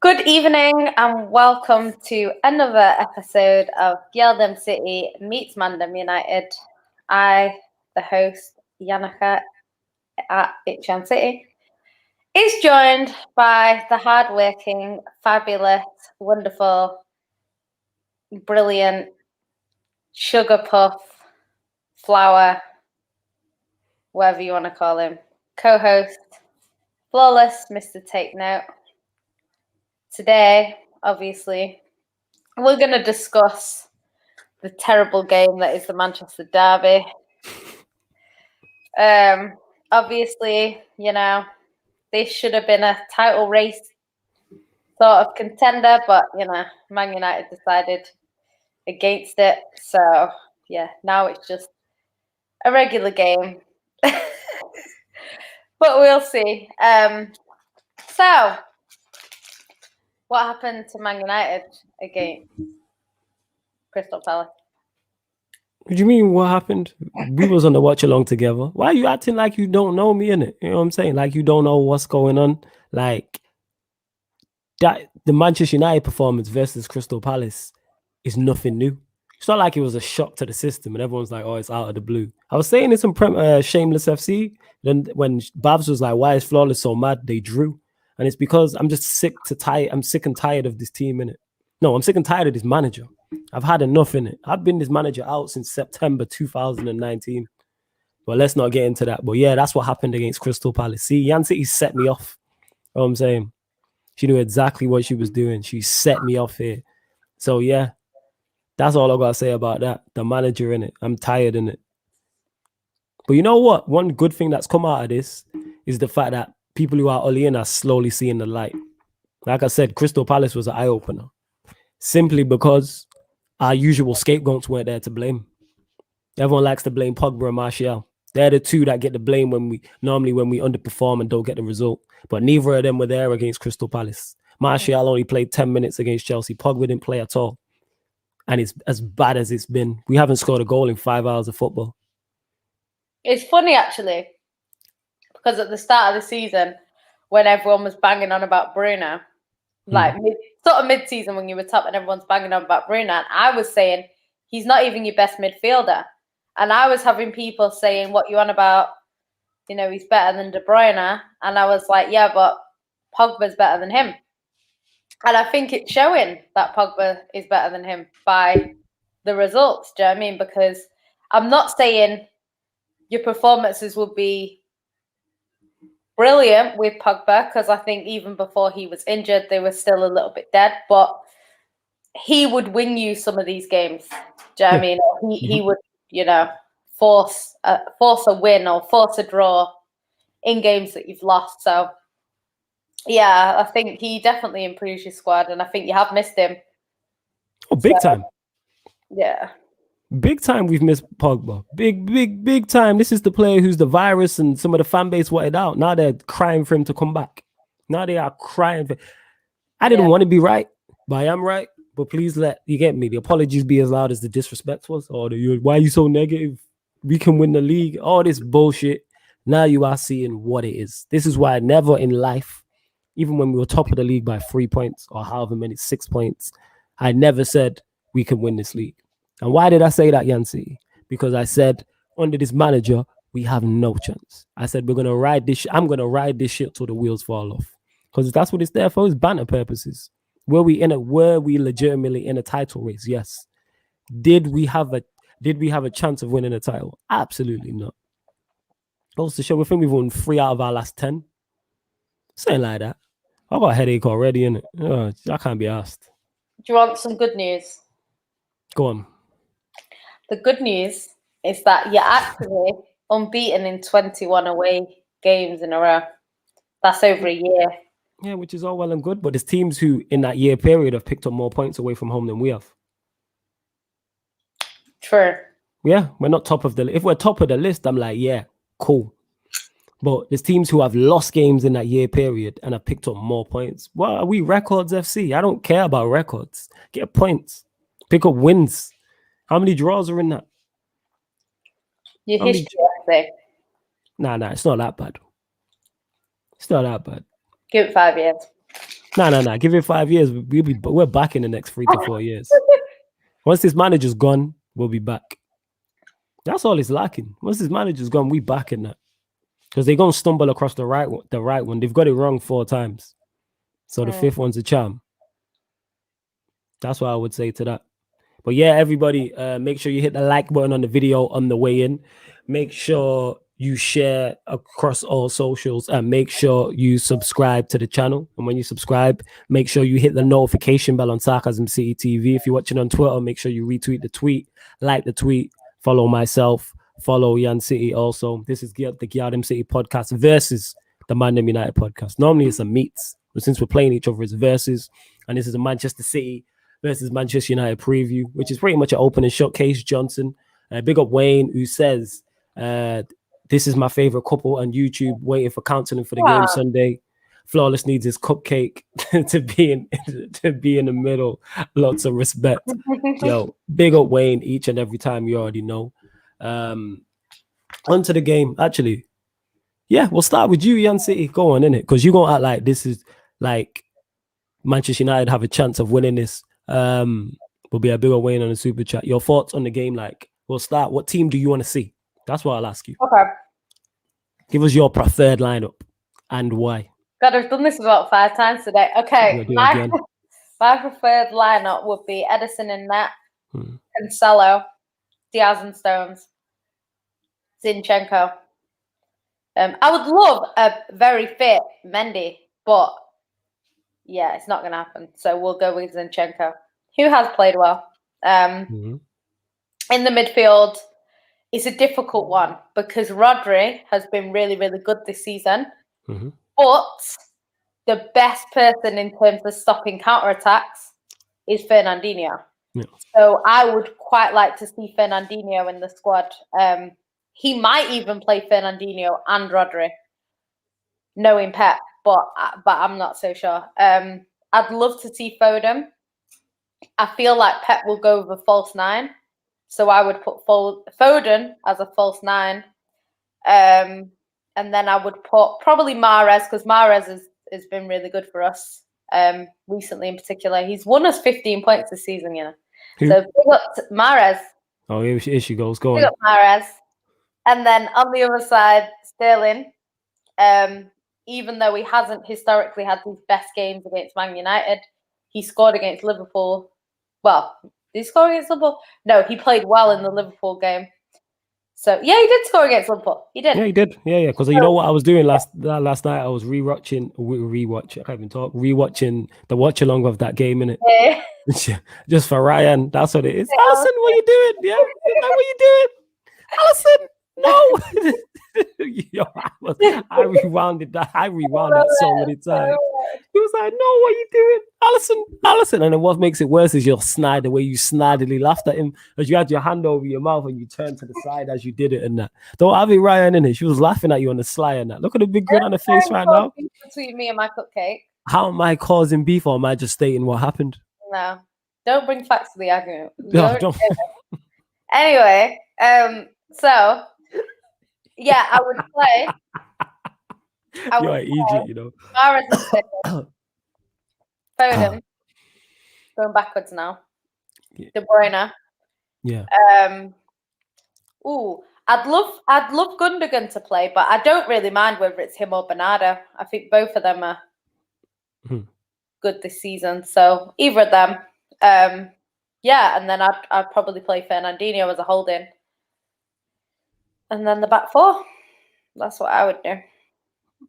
Good evening and welcome to another episode of GYALDEM City meets MANDEM United. I, the host, Yannicka at Itchan City, is joined by the hardworking, fabulous, wonderful, brilliant, sugar puff, flower, whatever you want to call him, co-host, flawless Mr. Take Note. Today, obviously, we're going to discuss the terrible game that is the Manchester Derby. Obviously, this should have been a title race sort of contender, but, Man United decided against it. So, now it's just a regular game. But we'll see. So, what happened to Man United against Crystal Palace? What do you mean what happened? We was on the watch along together. Why are you acting like you don't know me, innit? You know what I'm saying? Like you don't know what's going on. Like that the Manchester United performance versus Crystal Palace is nothing new. It's not like it was a shock to the system and everyone's like, oh, it's out of the blue. I was saying this in Shameless FC. Then when Babs was like, why is Flawless so mad? They drew. And it's because I'm just sick and tired of this team, innit? No, I'm sick and tired of this manager. I've had enough in it. I've been this manager out since September 2019. But let's not get into that. But yeah, that's what happened against Crystal Palace. See, Yan City set me off. You know what I'm saying? She knew exactly what she was doing. She set me off here. So yeah, that's all I got to say about that. The manager in it. I'm tired in it. But you know what? One good thing that's come out of this is the fact that people who are all in are slowly seeing the light. Like I said, Crystal Palace was an eye-opener. Simply because our usual scapegoats weren't there to blame. Everyone likes to blame Pogba and Martial. They're the two that get the blame when we underperform and don't get the result. But neither of them were there against Crystal Palace. Martial only played 10 minutes against Chelsea. Pogba didn't play at all. And it's as bad as it's been. We haven't scored a goal in 5 hours of football. It's funny, actually, because at the start of the season, when everyone was banging on about Bruno, like mid-season when you were top and everyone's banging on about Bruno, and I was saying he's not even your best midfielder. And I was having people saying, what you on about, he's better than De Bruyne. And I was like, yeah, but Pogba's better than him. And I think it's showing that Pogba is better than him by the results. Do you know what I mean? Because I'm not saying your performances will be brilliant with Pogba, because I think even before he was injured, they were still a little bit dead. But he would win you some of these games. Do you know what I mean? He would, force a win or force a draw in games that you've lost. So, yeah, I think he definitely improves your squad, and I think you have missed him. Oh, big time. Yeah. Big time we've missed Pogba. Big time. This is the player who's the virus and some of the fan base wanted out. Now they're crying for him to come back. Now they are crying for... I didn't want to be right, but I am right. But please you get me. The apologies be as loud as the disrespect was. Or why are you so negative? We can win the league. All this bullshit. Now you are seeing what it is. This is why never in life, even when we were top of the league by 3 points or however many, 6 points, I never said we can win this league. And why did I say that, Yancy? Because I said under this manager, we have no chance. I said we're gonna ride this. I'm gonna ride this shit till the wheels fall off. Because that's what it's there for. It's banter purposes. Were we legitimately in a title race? Yes. Did we have a chance of winning a title? Absolutely not. Also, show we think we've won 3 out of our last 10. Something like that. I got a headache already, innit? I can't be asked. Do you want some good news? Go on. The good news is that you're actually unbeaten in 21 away games in a row. That's over a year. Yeah, which is all well and good, but there's teams who in that year period have picked up more points away from home than we have. True. Yeah, we're not top of the list. If we're top of the list, I'm like, yeah, cool. But there's teams who have lost games in that year period and have picked up more points. Well, are we records FC? I don't care about records. Get points. Pick up wins. How many draws are in that? Your history, I think. Nah, it's not that bad. It's not that bad. Give it 5 years. Nah. Give it 5 years. We're back in the next 3 to 4 years. Once this manager's gone, we'll be back. That's all it's lacking. Once this manager's gone, we back in that. Because they're gonna stumble across the right one. They've got it wrong 4 times. So the 5th one's a charm. That's what I would say to that. But yeah, everybody, make sure you hit the like button on the video on the way in. Make sure you share across all socials and make sure you subscribe to the channel. And when you subscribe, make sure you hit the notification bell on Sarcasm City TV. If you're watching on Twitter, make sure you retweet the tweet, like the tweet, follow myself, follow Yan City also. This is the GYALDEM City podcast versus the MANDEM United podcast. Normally it's a meets, but since we're playing each other, it's versus. And this is a Manchester City versus Manchester United preview, which is pretty much an open and shut. Case Johnson. Big up Wayne, who says, this is my favorite couple on YouTube, waiting for counseling for the game Sunday. Flawless needs his cupcake to be in the middle. Lots of respect. Yo, big up Wayne each and every time, you already know. Onto the game, actually. Yeah, we'll start with you, Yan City. Go on, innit? Because you're going to act like this is like Manchester United have a chance of winning this. Will be a bigger Wayne on the super chat. Your thoughts on the game? Like, we'll start. What team do you want to see? That's what I'll ask you. Okay. Give us your preferred lineup and why. God, I've done this about 5 times today. Okay, my preferred lineup would be Edison in net, Cancelo, Diaz and Stones, Zinchenko. I would love a very fit Mendy, but yeah, it's not going to happen. So we'll go with Zinchenko, who has played well. In the midfield, it's a difficult one because Rodri has been really, really good this season. But the best person in terms of stopping counterattacks is Fernandinho. Yeah. So I would quite like to see Fernandinho in the squad. He might even play Fernandinho and Rodri, knowing Pep, but I'm not so sure. I'd love to see Foden. I feel like Pep will go with a false 9. So I would put Foden as a false 9. And then I would put probably Mahrez, because Mahrez has been really good for us recently in particular. He's won us 15 points this season, you know. Who? So big up to Mahrez. Oh, here she goes. Go on. Big up Mahrez. And then on the other side, Sterling. Even though he hasn't historically had his best games against Man United, he scored against Liverpool. Well, did he score against Liverpool? No, he played well in the Liverpool game. So yeah, he did score against Liverpool. He did. Yeah, he did. Yeah. Because you know what I was doing last night? I was rewatching. I can't even talk. Rewatching the watch along of that game, innit? Yeah. Just for Ryan. That's what it is. Yeah. Allison, what you doing? Yeah. What you doing? Allison, no. Yo, I rewound that so many times. He was like, no, what are you doing? Allison. And then what makes it worse is your snide, the way you snidely laughed at him as you had your hand over your mouth and you turned to the side as you did it and that. Don't have it, Ryan, in it. She was laughing at you on the sly and that. Look at the big grin on her face right now. Between me and my cupcake. How am I causing beef or am I just stating what happened? No. Don't bring facts to the argument. No, don't. Anyway, so yeah, I would play. You're an Egypt, you know. Mahrez Foden. Going backwards now. Yeah. De Bruyne. Yeah. I'd love Gundogan to play, but I don't really mind whether it's him or Bernardo. I think both of them are good this season. So either of them. Yeah, and then I'd probably play Fernandinho as a holding. And then the back 4. That's what I would do.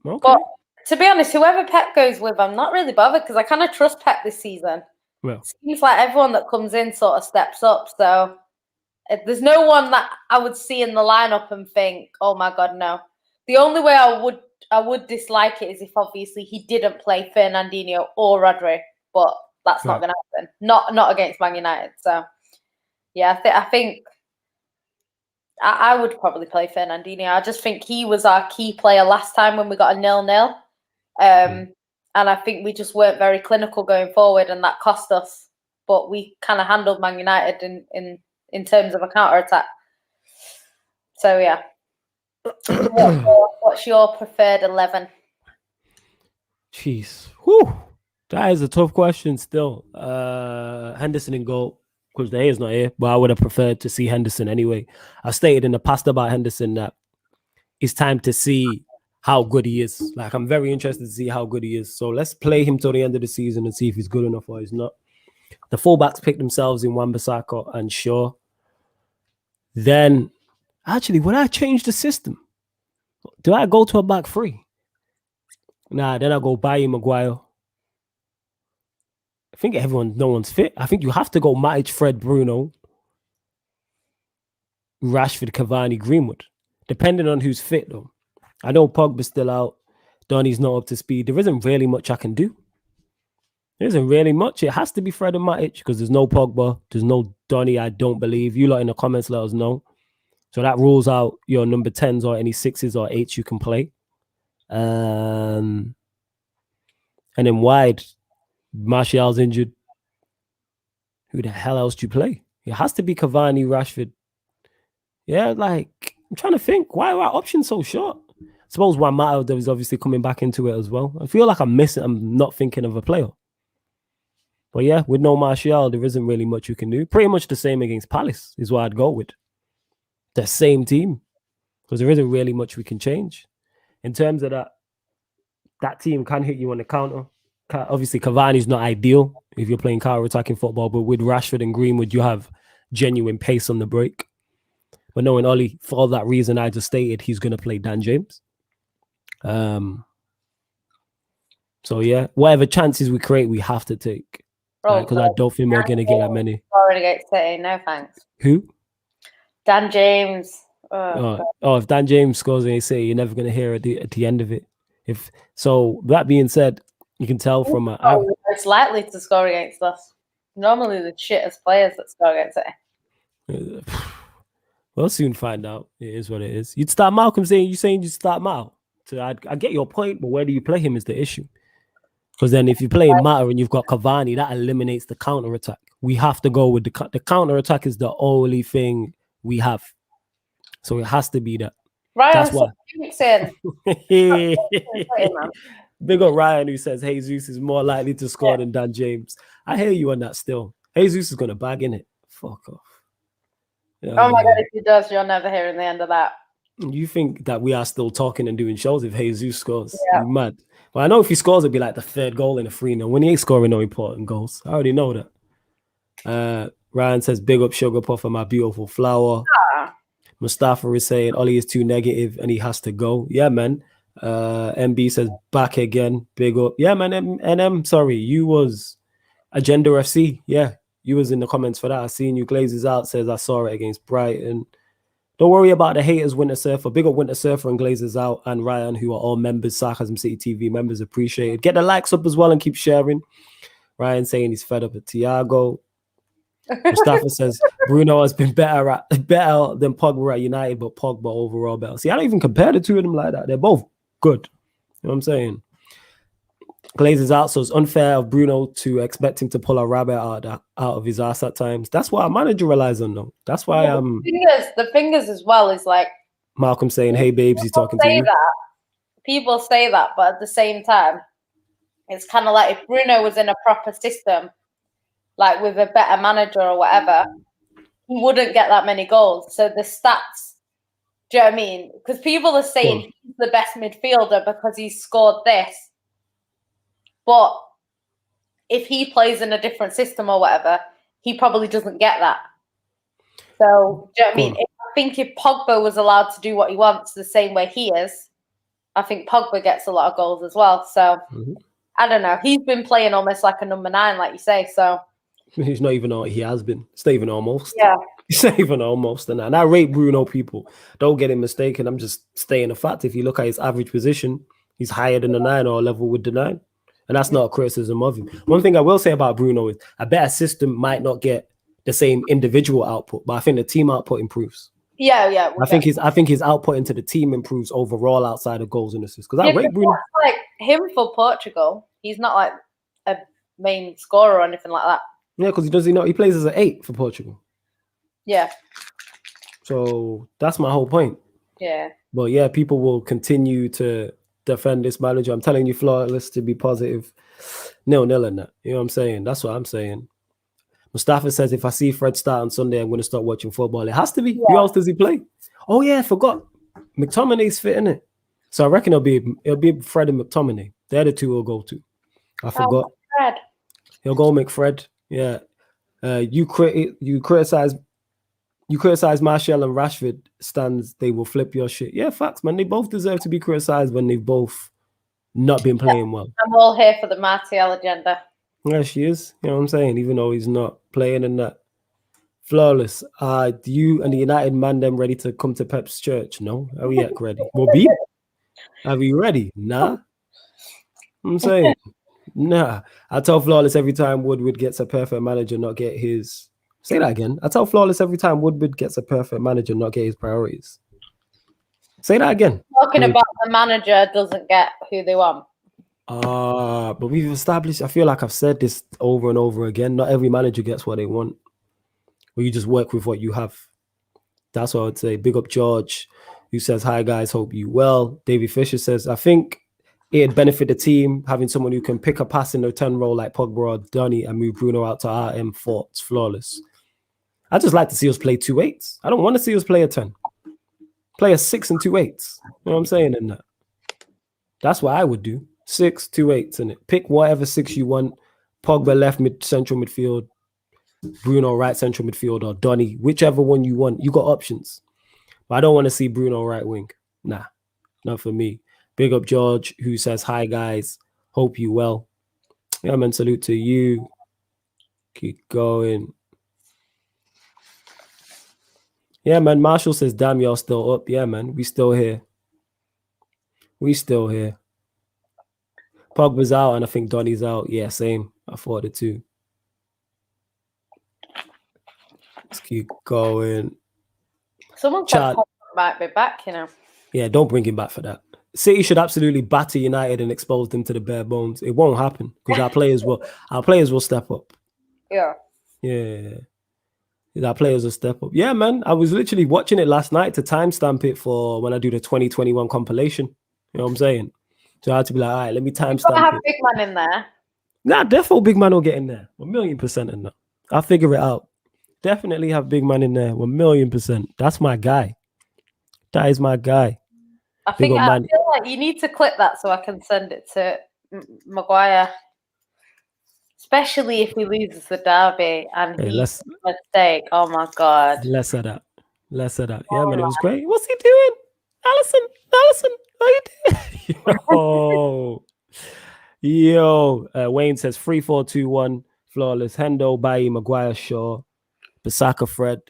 Okay. But to be honest, whoever Pep goes with, I'm not really bothered because I kind of trust Pep this season. Well, seems like everyone that comes in sort of steps up. So there's no one that I would see in the lineup and think, oh my God, no. The only way I would dislike it is if obviously he didn't play Fernandinho or Rodri, but that's not going to happen. Not against Man United. So yeah, I think I would probably play Fernandinho. I just think he was our key player last time when we got a 0-0. And I think we just weren't very clinical going forward and that cost us. But we kind of handled Man United in terms of a counter-attack. So, yeah. What's your preferred 11? Jeez. Whew. That is a tough question still. Henderson in goal, because the is not here, but I would have preferred to see Henderson anyway. I stated in the past about Henderson that it's time to see how good he is. Like, I'm very interested to see how good he is. So let's play him till the end of the season and see if he's good enough or he's not. The fullbacks picked themselves in Wan-Bissaka and Shaw. Then, actually, would I change the system? Do I go to a back three? Nah, then I go Bailly, Maguire. I think no one's fit. I think you have to go Matic, Fred, Bruno, Rashford, Cavani, Greenwood, depending on who's fit, though. I know Pogba's still out. Donny's not up to speed. There isn't really much I can do. There isn't really much. It has to be Fred and Matic because there's no Pogba. There's no Donny, I don't believe. You lot in the comments let us know. So that rules out your number 10s or any 6s or 8s you can play. And then wide, Martial's injured. Who the hell else do you play? It has to be Cavani, Rashford. Yeah, like, I'm trying to think. Why are our options so short? I suppose Juan Mata is obviously coming back into it as well. I feel like I'm not thinking of a player. But yeah, with no Martial, there isn't really much you can do. Pretty much the same against Palace is what I'd go with. The same team. Because there isn't really much we can change. In terms of that team can hit you on the counter. Obviously, Cavani's not ideal if you're playing counter-attacking football, but with Rashford and Greenwood, you have genuine pace on the break. But knowing Ollie, for all that reason I just stated, he's going to play Dan James. So yeah, whatever chances we create, we have to take. Because I don't think we're going to get that many. Already get City, no thanks. Who? Dan James. If Dan James scores and City, you're never going to hear at the end of it. So that being said, you can tell from it's likely to score against us. Normally the shittest players that score against it. We'll soon find out. It is what it is. You'd start Malcolm saying you'd start Mal. So I get your point, but where do you play him is the issue. Because then if you play Mata and you've got Cavani, that eliminates the counter-attack. We have to go with the counter-attattack is the only thing we have. So it has to be that. Ryan, that's why. Big up Ryan who says Jesus is more likely to score than Dan James. I hear you on that still. Jesus is going to bag in it. Fuck off. Oh my God, if he does, you're never hearing the end of that. You think that we are still talking and doing shows if Jesus scores? Yeah. You're mad. But I know if he scores, it'd be like the third goal in a 3-0. When he ain't scoring no important goals. I already know that. Ryan says, big up Sugar Puff and my beautiful flower. Mustafa is saying Ollie is too negative and he has to go. Yeah, man. MB says back again. Big up. Yeah, man. NM, sorry. You was Agenda FC. Yeah. You was in the comments for that. I seen you. Glazes out says I saw it against Brighton. Don't worry about the haters, Winter Surfer. Big up Winter Surfer and Glazes out and Ryan, who are all members, Sarcasm City TV members. Appreciated. Get the likes up as well and keep sharing. Ryan saying he's fed up with Thiago. Mustafa says Bruno has been better than Pogba at United, but Pogba overall better. See, I don't even compare the two of them like that. They're both good. You know what I'm saying? Glazes out, so it's unfair of Bruno to expect him to pull a rabbit out of his ass at times. That's what our manager relies on, though. That's why the fingers as well is like Malcolm saying, "Hey babes, he's talking to you." People say that, but at the same time, it's kind of like if Bruno was in a proper system, like with a better manager or whatever, he wouldn't get that many goals. So the stats, do you know what I mean? Because people are saying he's the best midfielder because he's scored this. But if he plays in a different system or whatever, he probably doesn't get that. So, do you know what I mean? I think if Pogba was allowed to do what he wants the same way he is, I think Pogba gets a lot of goals as well. So, I don't know. He's been playing almost like a number 9, like you say. So, he's not even he has been. It's not even almost. Yeah. It's not even almost. And I rate Bruno, people. Don't get it mistaken. I'm just stating the fact. If you look at his average position, he's higher than the 9 or level with the 9. And that's not a criticism of him. One thing I will say about Bruno is a better system might not get the same individual output, but I think the team output improves. Yeah. I think his output into the team improves overall outside of goals and assists. Because I rate Bruno. Like him for Portugal, he's not like a main scorer or anything like that. Yeah, because he plays as an 8 for Portugal. Yeah. So that's my whole point. Yeah. But yeah, people will continue to defend this manager. I'm telling you, Flawless, to be positive. 0-0 in that. You know what I'm saying? That's what I'm saying. Mustafa says, if I see Fred start on Sunday, I'm going to start watching football. It has to be. Yeah. Who else does he play? Oh, yeah, I forgot. McTominay's fit, innit? So I reckon it'll be Fred and McTominay. They're the two he'll go to. I forgot. Fred. He'll go McFred. Yeah. You criticize Martial and Rashford stands, they will flip your shit. Yeah, facts, man. They both deserve to be criticized when they've both not been playing well. I'm all here for the Martial agenda. Yeah, she is. You know what I'm saying? Even though he's not playing in that. Flawless. Do you and the United Mandem ready to come to Pep's church? No? Are we yet ready? We'll be. Are we ready? Nah. I'm saying, nah. I tell Flawless every time Woodward gets a perfect manager, not get his. Say that again. I tell Flawless every time Woodward gets a perfect manager, not get his priorities. Say that again. Talking about the manager doesn't get who they want. But we've established, I feel like I've said this over and over again. Not every manager gets what they want. Or you just work with what you have. That's what I would say. Big up George, who says, hi guys, hope you well. Davey Fisher says, I think it'd benefit the team having someone who can pick a pass in the 10 role like Pogba or Donny and move Bruno out to RM Forts. Flawless. I just like to see us play 2 8s. I don't want to see us play a 10. Play a 6 and 2 8s. You know what I'm saying in that? That's what I would do. 6, 2 8s in it. Pick whatever 6 you want. Pogba left central midfield. Bruno right central midfield, or Donny, whichever one you want. You got options. But I don't want to see Bruno right wing. Nah, not for me. Big up George, who says, hi guys, hope you well. Yeah, man, salute to you. Keep going. Yeah, man, Marshall says, damn, y'all still up. Yeah, man, we still here. We still here. Pogba's out, and I think Donny's out. Yeah, same. I thought it too. Let's keep going. Someone said Pogba might be back, you know. Yeah, don't bring him back for that. City should absolutely batter United and expose them to the bare bones. It won't happen because our players will step up. Yeah. Yeah. Our players will step up. Yeah, man. I was literally watching it last night to timestamp it for when I do the 2021 compilation. You know what I'm saying? So I had to be like, all right, let me timestamp have it. Big Man in there. Nah, definitely Big Man will get in there. 1,000,000% in there. I'll figure it out. Definitely have Big Man in there. 1,000,000%. That's my guy. That is my guy. I feel like you need to clip that so I can send it to Maguire. Especially if he loses the derby and he's a mistake. Oh my God. Less of that. Yeah, man, it was great. What's he doing? Allison, what are you doing? Yo. Wayne says 3-4-2-1. Flawless. Hendo, Bailly, Maguire, Shaw, Bissaka, Fred,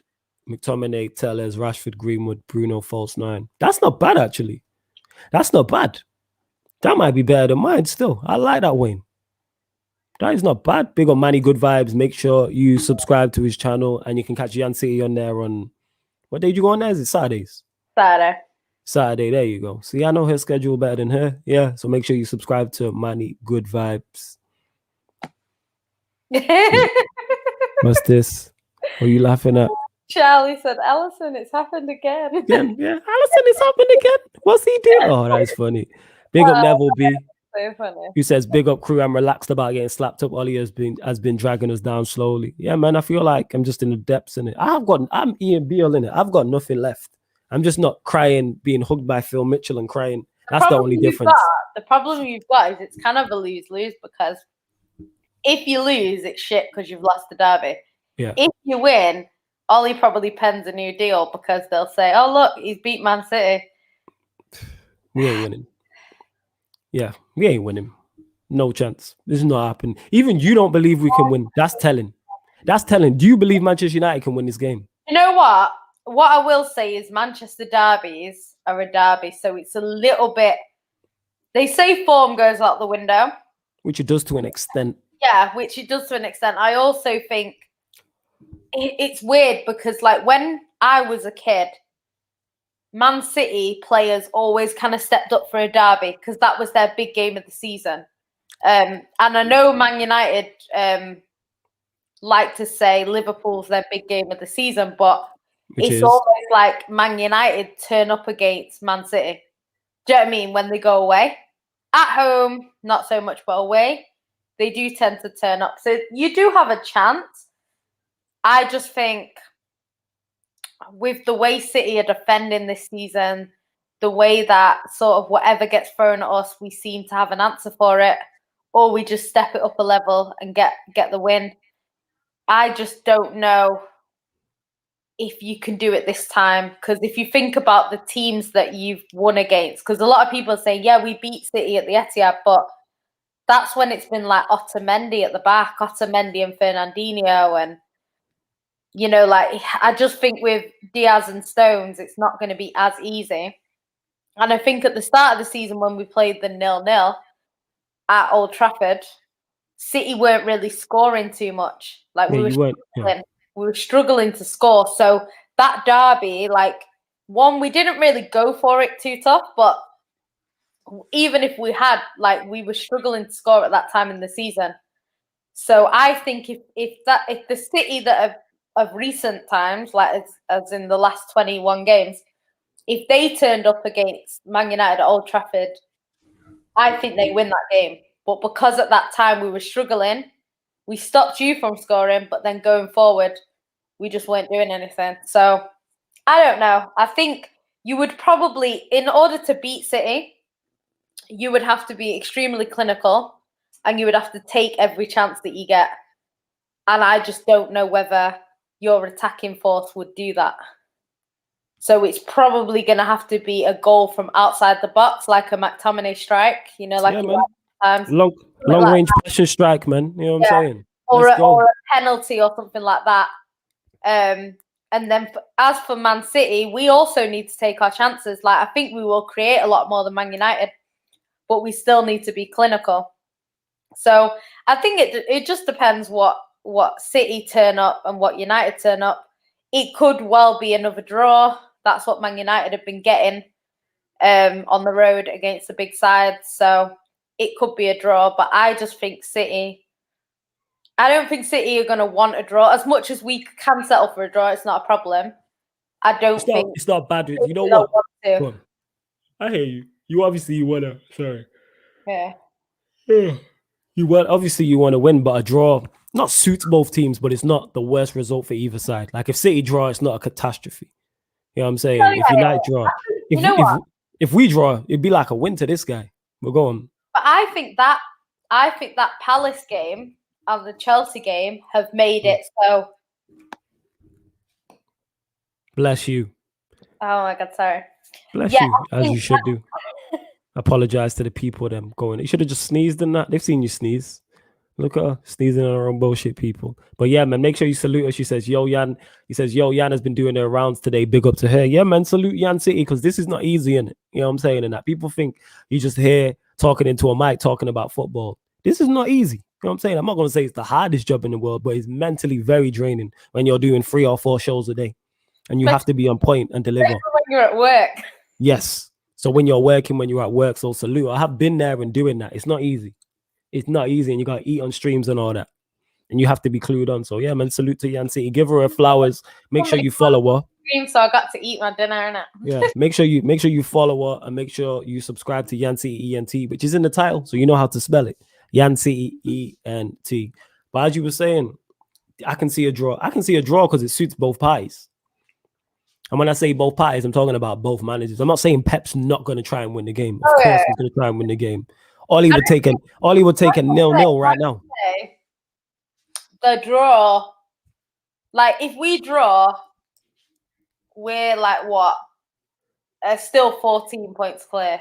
McTominay, Tellez, Rashford, Greenwood, Bruno, false 9. That's not bad, actually. That's not bad. That might be better than mine still. I like that, Wayne. That is not bad. Big on Manny, good vibes. Make sure you subscribe to his channel and you can catch Jan City on there on... What day did you go on there? Is it Saturdays? Saturday, there you go. See, I know her schedule better than her. Yeah, so make sure you subscribe to Manny, good vibes. What's this? What are you laughing at? Charlie said, Allison, it's happened again. Yeah, Allison, it's happened again. What's he doing? Oh, that is funny. Big up Neville B. So funny. Who says, big up crew, I'm relaxed about getting slapped up. Ollie has been dragging us down slowly. Yeah, man, I feel like I'm just in the depths in it. I'm Ian Beale in it. I've got nothing left. I'm just not crying, being hugged by Phil Mitchell and crying. That's the only difference. The problem you've got is it's kind of a lose-lose because if you lose, it's shit because you've lost the derby. Yeah. If you win, Ollie probably pens a new deal because they'll say, oh, look, he's beat Man City. We ain't winning. Yeah, we ain't winning. No chance. This is not happening. Even you don't believe we can win. That's telling. That's telling. Do you believe Manchester United can win this game? You know what? What I will say is Manchester derbies are a derby, so it's a little bit... They say form goes out the window. Which it does to an extent. Yeah, which it does to an extent. I also think it's weird because, like, when I was a kid, Man City players always kind of stepped up for a derby because that was their big game of the season. And I know Man United like to say Liverpool's their big game of the season, but it's almost like Man United turn up against Man City. Do you know what I mean? When they go away. At home, not so much, but away, they do tend to turn up. So you do have a chance. I just think with the way City are defending this season, the way that sort of whatever gets thrown at us, we seem to have an answer for it, or we just step it up a level and get the win. I just don't know if you can do it this time, because if you think about the teams that you've won against, because a lot of people say, yeah, we beat City at the Etihad, but that's when it's been like Otamendi at the back, Otamendi and Fernandinho, and you know, like I just think with Diaz and Stones, it's not going to be as easy. And I think at the start of the season when we played the 0-0 at Old Trafford, City weren't really scoring too much. Like we were struggling to score. So that derby, like we didn't really go for it too tough, but even if we had, like we were struggling to score at that time in the season. So I think if the City that of recent times, like as in the last 21 games, if they turned up against Man United at Old Trafford, I think they win that game. But because at that time we were struggling, we stopped you from scoring, but then going forward, we just weren't doing anything. So I don't know. I think you would probably, in order to beat City, you would have to be extremely clinical and you would have to take every chance that you get. And I just don't know whether your attacking force would do that. So it's probably going to have to be a goal from outside the box, like a McTominay strike, you know, like times. Long range pressure strike, man. You know what I'm saying? Or a penalty or something like that. And then as for Man City, we also need to take our chances. Like I think we will create a lot more than Man United, but we still need to be clinical. So I think it just depends what City turn up and what United turn up. It could well be another draw. That's what Man United have been getting on the road against the big sides. So it could be a draw, but I just think I don't think City are going to want a draw. As much as we can settle for a draw, it's not a problem. I don't think it's not bad. You know what? Go on. I hear you. You obviously want to. Sorry. Yeah. You want to win, but a draw not suits both teams, but it's not the worst result for either side. Like if City draw, it's not a catastrophe. You know what I'm saying? If United draw, if we draw, it'd be like a win to this guy. We're going. But I think that Palace game and the Chelsea game have made it so. Bless you. Oh my God, sorry. Bless you, as you should do. Apologize to the people them going. You should have just sneezed in that. They've seen you sneeze. Look at her sneezing on her own bullshit, people. But yeah, man, make sure you salute her. She says, yo, Yan. He says, yo, Yan has been doing their rounds today. Big up to her. Yeah, man, salute Yan City, because this is not easy, innit? You know what I'm saying? And that people think you just here talking into a mic, talking about football. This is not easy. You know what I'm saying? I'm not going to say it's the hardest job in the world, but it's mentally very draining when you're doing 3 or 4 shows a day. And you have to be on point and deliver. When you're at work. Yes. So when you're working, when you're at work, so salute. I have been there and doing that. It's not easy. It's not easy, and you got to eat on streams and all that. And you have to be clued on. So yeah, man, salute to Yan City. Give her her flowers. Make sure you follow her. So I got to eat my dinner, innit? Yeah, make sure you follow her and make sure you subscribe to Yan City ENT, which is in the title, so you know how to spell it. Yan City ENT. But as you were saying, I can see a draw. I can see a draw because it suits both parties. And when I say both parties, I'm talking about both managers. I'm not saying Pep's not going to try and win the game. Of course, he's going to try and win the game. All he would take a 0-0 right now. The draw, like if we draw, we're like what? Still 14 points clear.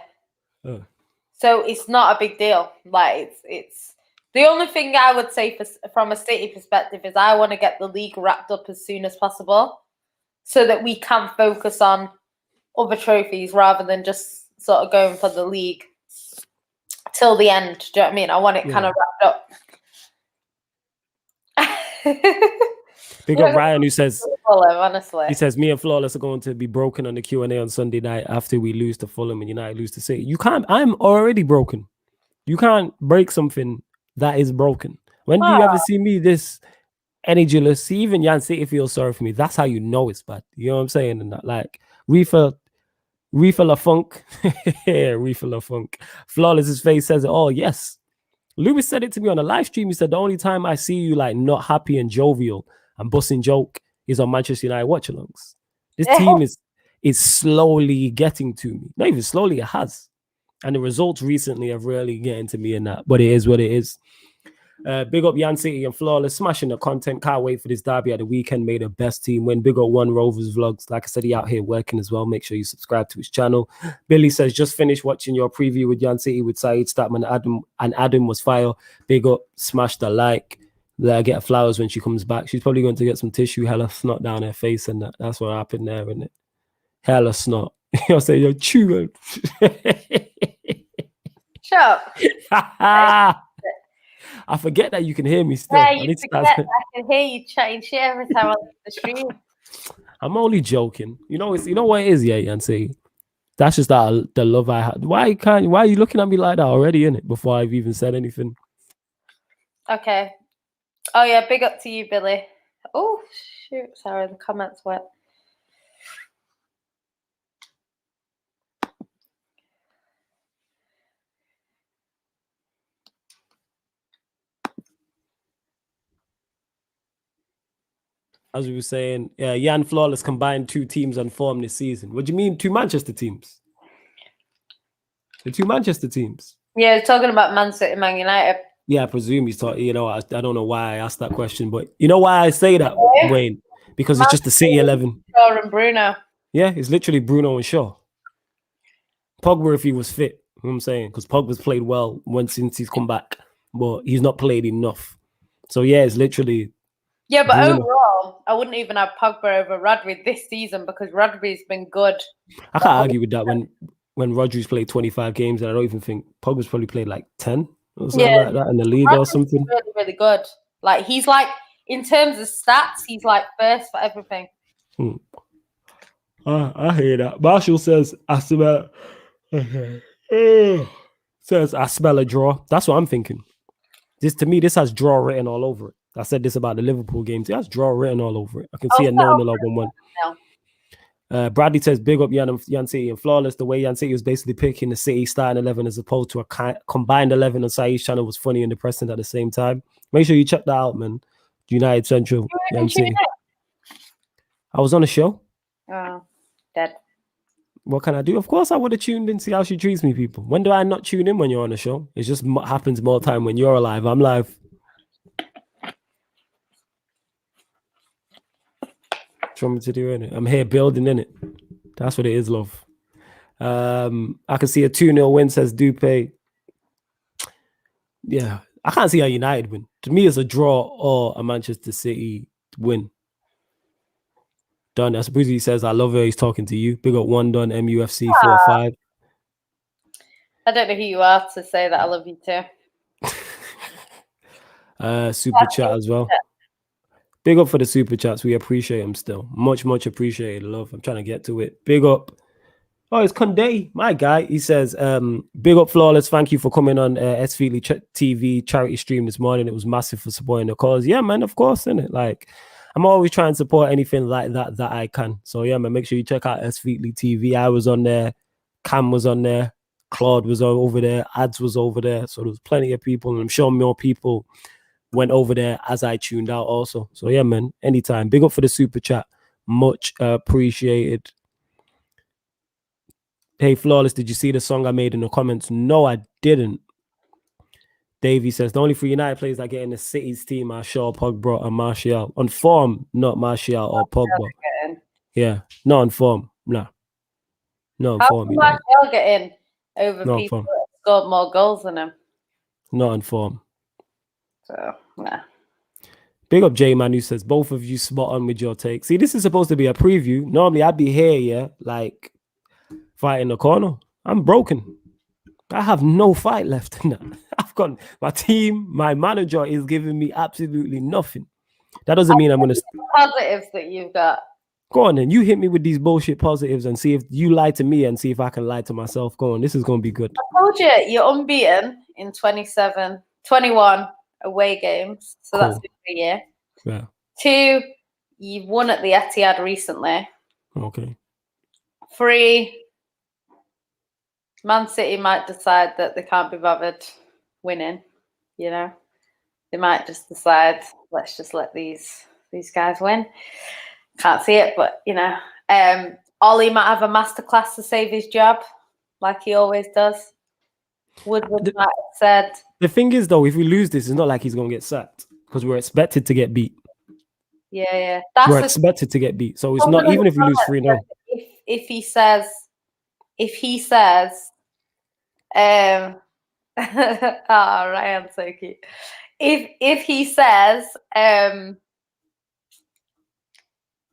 So it's not a big deal. Like it's the only thing I would say from a City perspective is I want to get the league wrapped up as soon as possible, so that we can focus on other trophies rather than just sort of going for the league till the end. Do you know what I mean? I want it kind of wrapped up. Big up Ryan, who says, Fulham, honestly. He says, me and Flawless are going to be broken on the Q&A on Sunday night after we lose to Fulham and United lose to City. You can't, I'm already broken. You can't break something that is broken. When do you ever see me this energyless? See, even Yan City feels sorry for me. That's how you know it's bad. You know what I'm saying? And that, like, refill of funk. Refill of funk. Flawless's face says it all. Yes. Lewis said it to me on a live stream. He said, the only time I see you like not happy and jovial and busting joke is on Manchester United watch-alongs. This team is slowly getting to me. Not even slowly, it has. And the results recently have really getting to me in that. But it is what it is. Big up Yan City and Flawless, smashing the content. Can't wait for this derby at the weekend. Made the best team win. Big up One Rovers Vlogs. Like I said, he out here working as well. Make sure you subscribe to his channel. Billy says, just finished watching your preview with Yan City with Saeed Statman and Adam was fire. Big up, smash the like. Let her get flowers when she comes back. She's probably going to get some tissue, hella snot down her face, and that's what happened there, isn't it? Hella snot. You'll say you're chewing. Shut up. I forget that you can hear me still. Yeah, you forget I can hear you chatting shit every time I look at the stream. I'm only joking. You know what it is, yeah, Yancy. That's just the love I had. Why are you looking at me like that already, innit? Before I've even said anything. Okay. Oh yeah, big up to you, Billy. Oh shoot, sorry, the comments went. As we were saying, Yan Flawless combined 2 teams on form this season. What do you mean 2 Manchester teams? The 2 Manchester teams? Yeah, talking about Man City, Man United. Yeah, I presume he's talking, I don't know why I asked that question, but you know why I say that, Wayne? Because it's just the City 11. Shaw and Bruno. Yeah, it's literally Bruno and Shaw. Pogba if he was fit, you know what I'm saying? Because Pogba's played well since he's come back, but he's not played enough. So yeah, it's literally... Yeah, but overall, I wouldn't even have Pogba over Rodri this season because Rodri's been good. I can't argue with that when Rodri's played 25 games, and I don't even think Pogba's probably played like 10 or something like that in the league or something. Really, really good. Like he's like, in terms of stats, he's like first for everything. I hear that. Marshall says, I smell a draw. That's what I'm thinking. To me, this has draw written all over it. I said this about the Liverpool games. It has draw written all over it. I can see a 0-0 or 1-1. Bradley says, big up Yan City and Flawless. The way Yan City was basically picking the City starting 11 as opposed to a combined 11 on Saeed's channel was funny and depressing at the same time. Make sure you check that out, man. United Central, Yan City. I was on a show. Oh, dead. What can I do? Of course, I would have tuned in to see how she treats me, people. When do I not tune in when you're on a show? It just happens more time when you're alive. I'm live. What you want me to do in it? I'm here building in it. That's what it is, love. I can see a 2-0 win, says Dupe. Yeah, I can't see a United win. To me, it's a draw or a Manchester City win. Done. I suppose he says, I love her. He's talking to you. Big up One Done, MUFC 45. I don't know who you are to say that I love you too. Super chat as well. Big up for the super chats. We appreciate them still. Much, much appreciated. Love. I'm trying to get to it. Big up. Oh, it's Conde, my guy. He says, big up Flawless. Thank you for coming on S Feely TV charity stream this morning. It was massive for supporting the cause. Yeah, man, of course, innit? Like, I'm always trying to support anything like that I can. So yeah, man, make sure you check out S Feely TV. I was on there. Cam was on there. Claude was over there. Ads was over there. So there was plenty of people. And I'm sure more people went over there as I tuned out also. So yeah, man, anytime. Big up for the super chat. Much appreciated. Hey, Flawless, did you see the song I made in the comments? No, I didn't. Davey says, the only 3 United players that get in the City's team are Shaw, Pogba, and Martial. On form, not Martial or Pogba. Yeah, not on form. No. Not on form. How can Martial get in over not people that scored more goals than him? Not on form. So, nah. Big up J-Man who says, both of you spot on with your take. See, this is supposed to be a preview. Normally, I'd be here, yeah, like fighting the corner. I'm broken. I have no fight left in that. I've got my team, my manager is giving me absolutely nothing. That doesn't mean I'm going to... Positives that you've got. Go on then. You hit me with these bullshit positives and see if you lie to me and see if I can lie to myself. Go on. This is going to be good. I told you, you're unbeaten in 21 away games. So that's been a year. Yeah. 2, you've won at the Etihad recently. Okay. 3, Man City might decide that they can't be bothered winning. you know, they might just decide, let's just let these guys win. Can't see it, but you know, Ollie might have a masterclass to save his job, like he always does. Woodward might have said. The thing is, though, if we lose this, it's not like he's gonna get sacked because we're expected to get beat. Yeah. We're expected to get beat, so it's not even if we lose 3-0. If he says, oh, Ryan's so cute. If he says,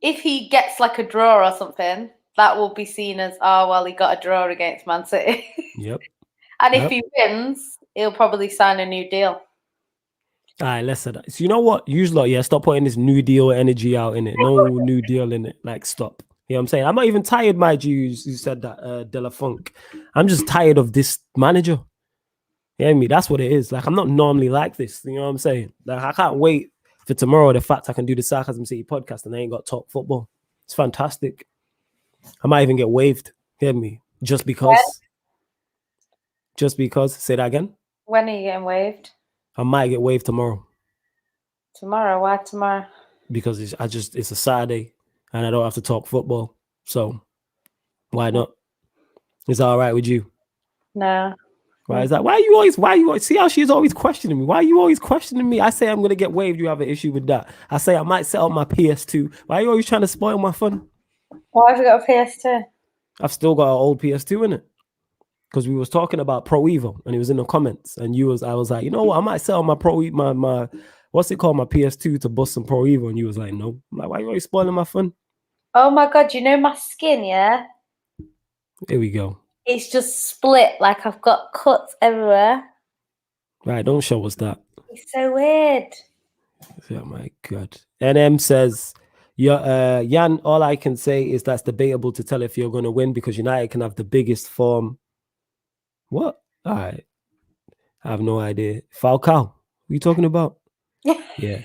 if he gets like a draw or something, that will be seen as, oh well, he got a draw against Man City. Yep. And if he wins, he'll probably sign a new deal. All right, let's say that. So you know what? Usually, stop putting this new deal energy out in it. No new deal in it. Like, stop. You know what I'm saying? I'm not even tired, mind you, you said that, De La Funk. I'm just tired of this manager. You know me? That's what it is. Like, I'm not normally like this. You know what I'm saying? Like, I can't wait for tomorrow, the fact I can do the Sarcasm City podcast and I ain't got talk football. It's fantastic. I might even get waived. Hear me? Just because. When? Just because. Say that again. When are you getting waived? I might get waived tomorrow. Tomorrow? Why tomorrow? Because it's a Saturday and I don't have to talk football. So why not? Is that all right with you? No. Why is that? Why you always see how she's always questioning me? Why are you always questioning me? I say I'm gonna get waived, you have an issue with that. I say I might set up my PS2. Why are you always trying to spoil my fun? Why have you got a PS2? I've still got an old PS2 in it. Because we was talking about Pro Evo and it was in the comments, and I was like, you know what, I might sell my my what's it called, my PS2 to bust some Pro Evo, and you was like, no. I'm like, why are you always spoiling my fun? Oh my god, you know my skin, yeah? Here we go. It's just split, like I've got cuts everywhere. Right, don't show us that. It's so weird. Oh my god. NM says, Jan, all I can say is that's debatable to tell if you're going to win because United can have the biggest form. What? All right. I have no idea. Falcao, what are you talking about? Yeah.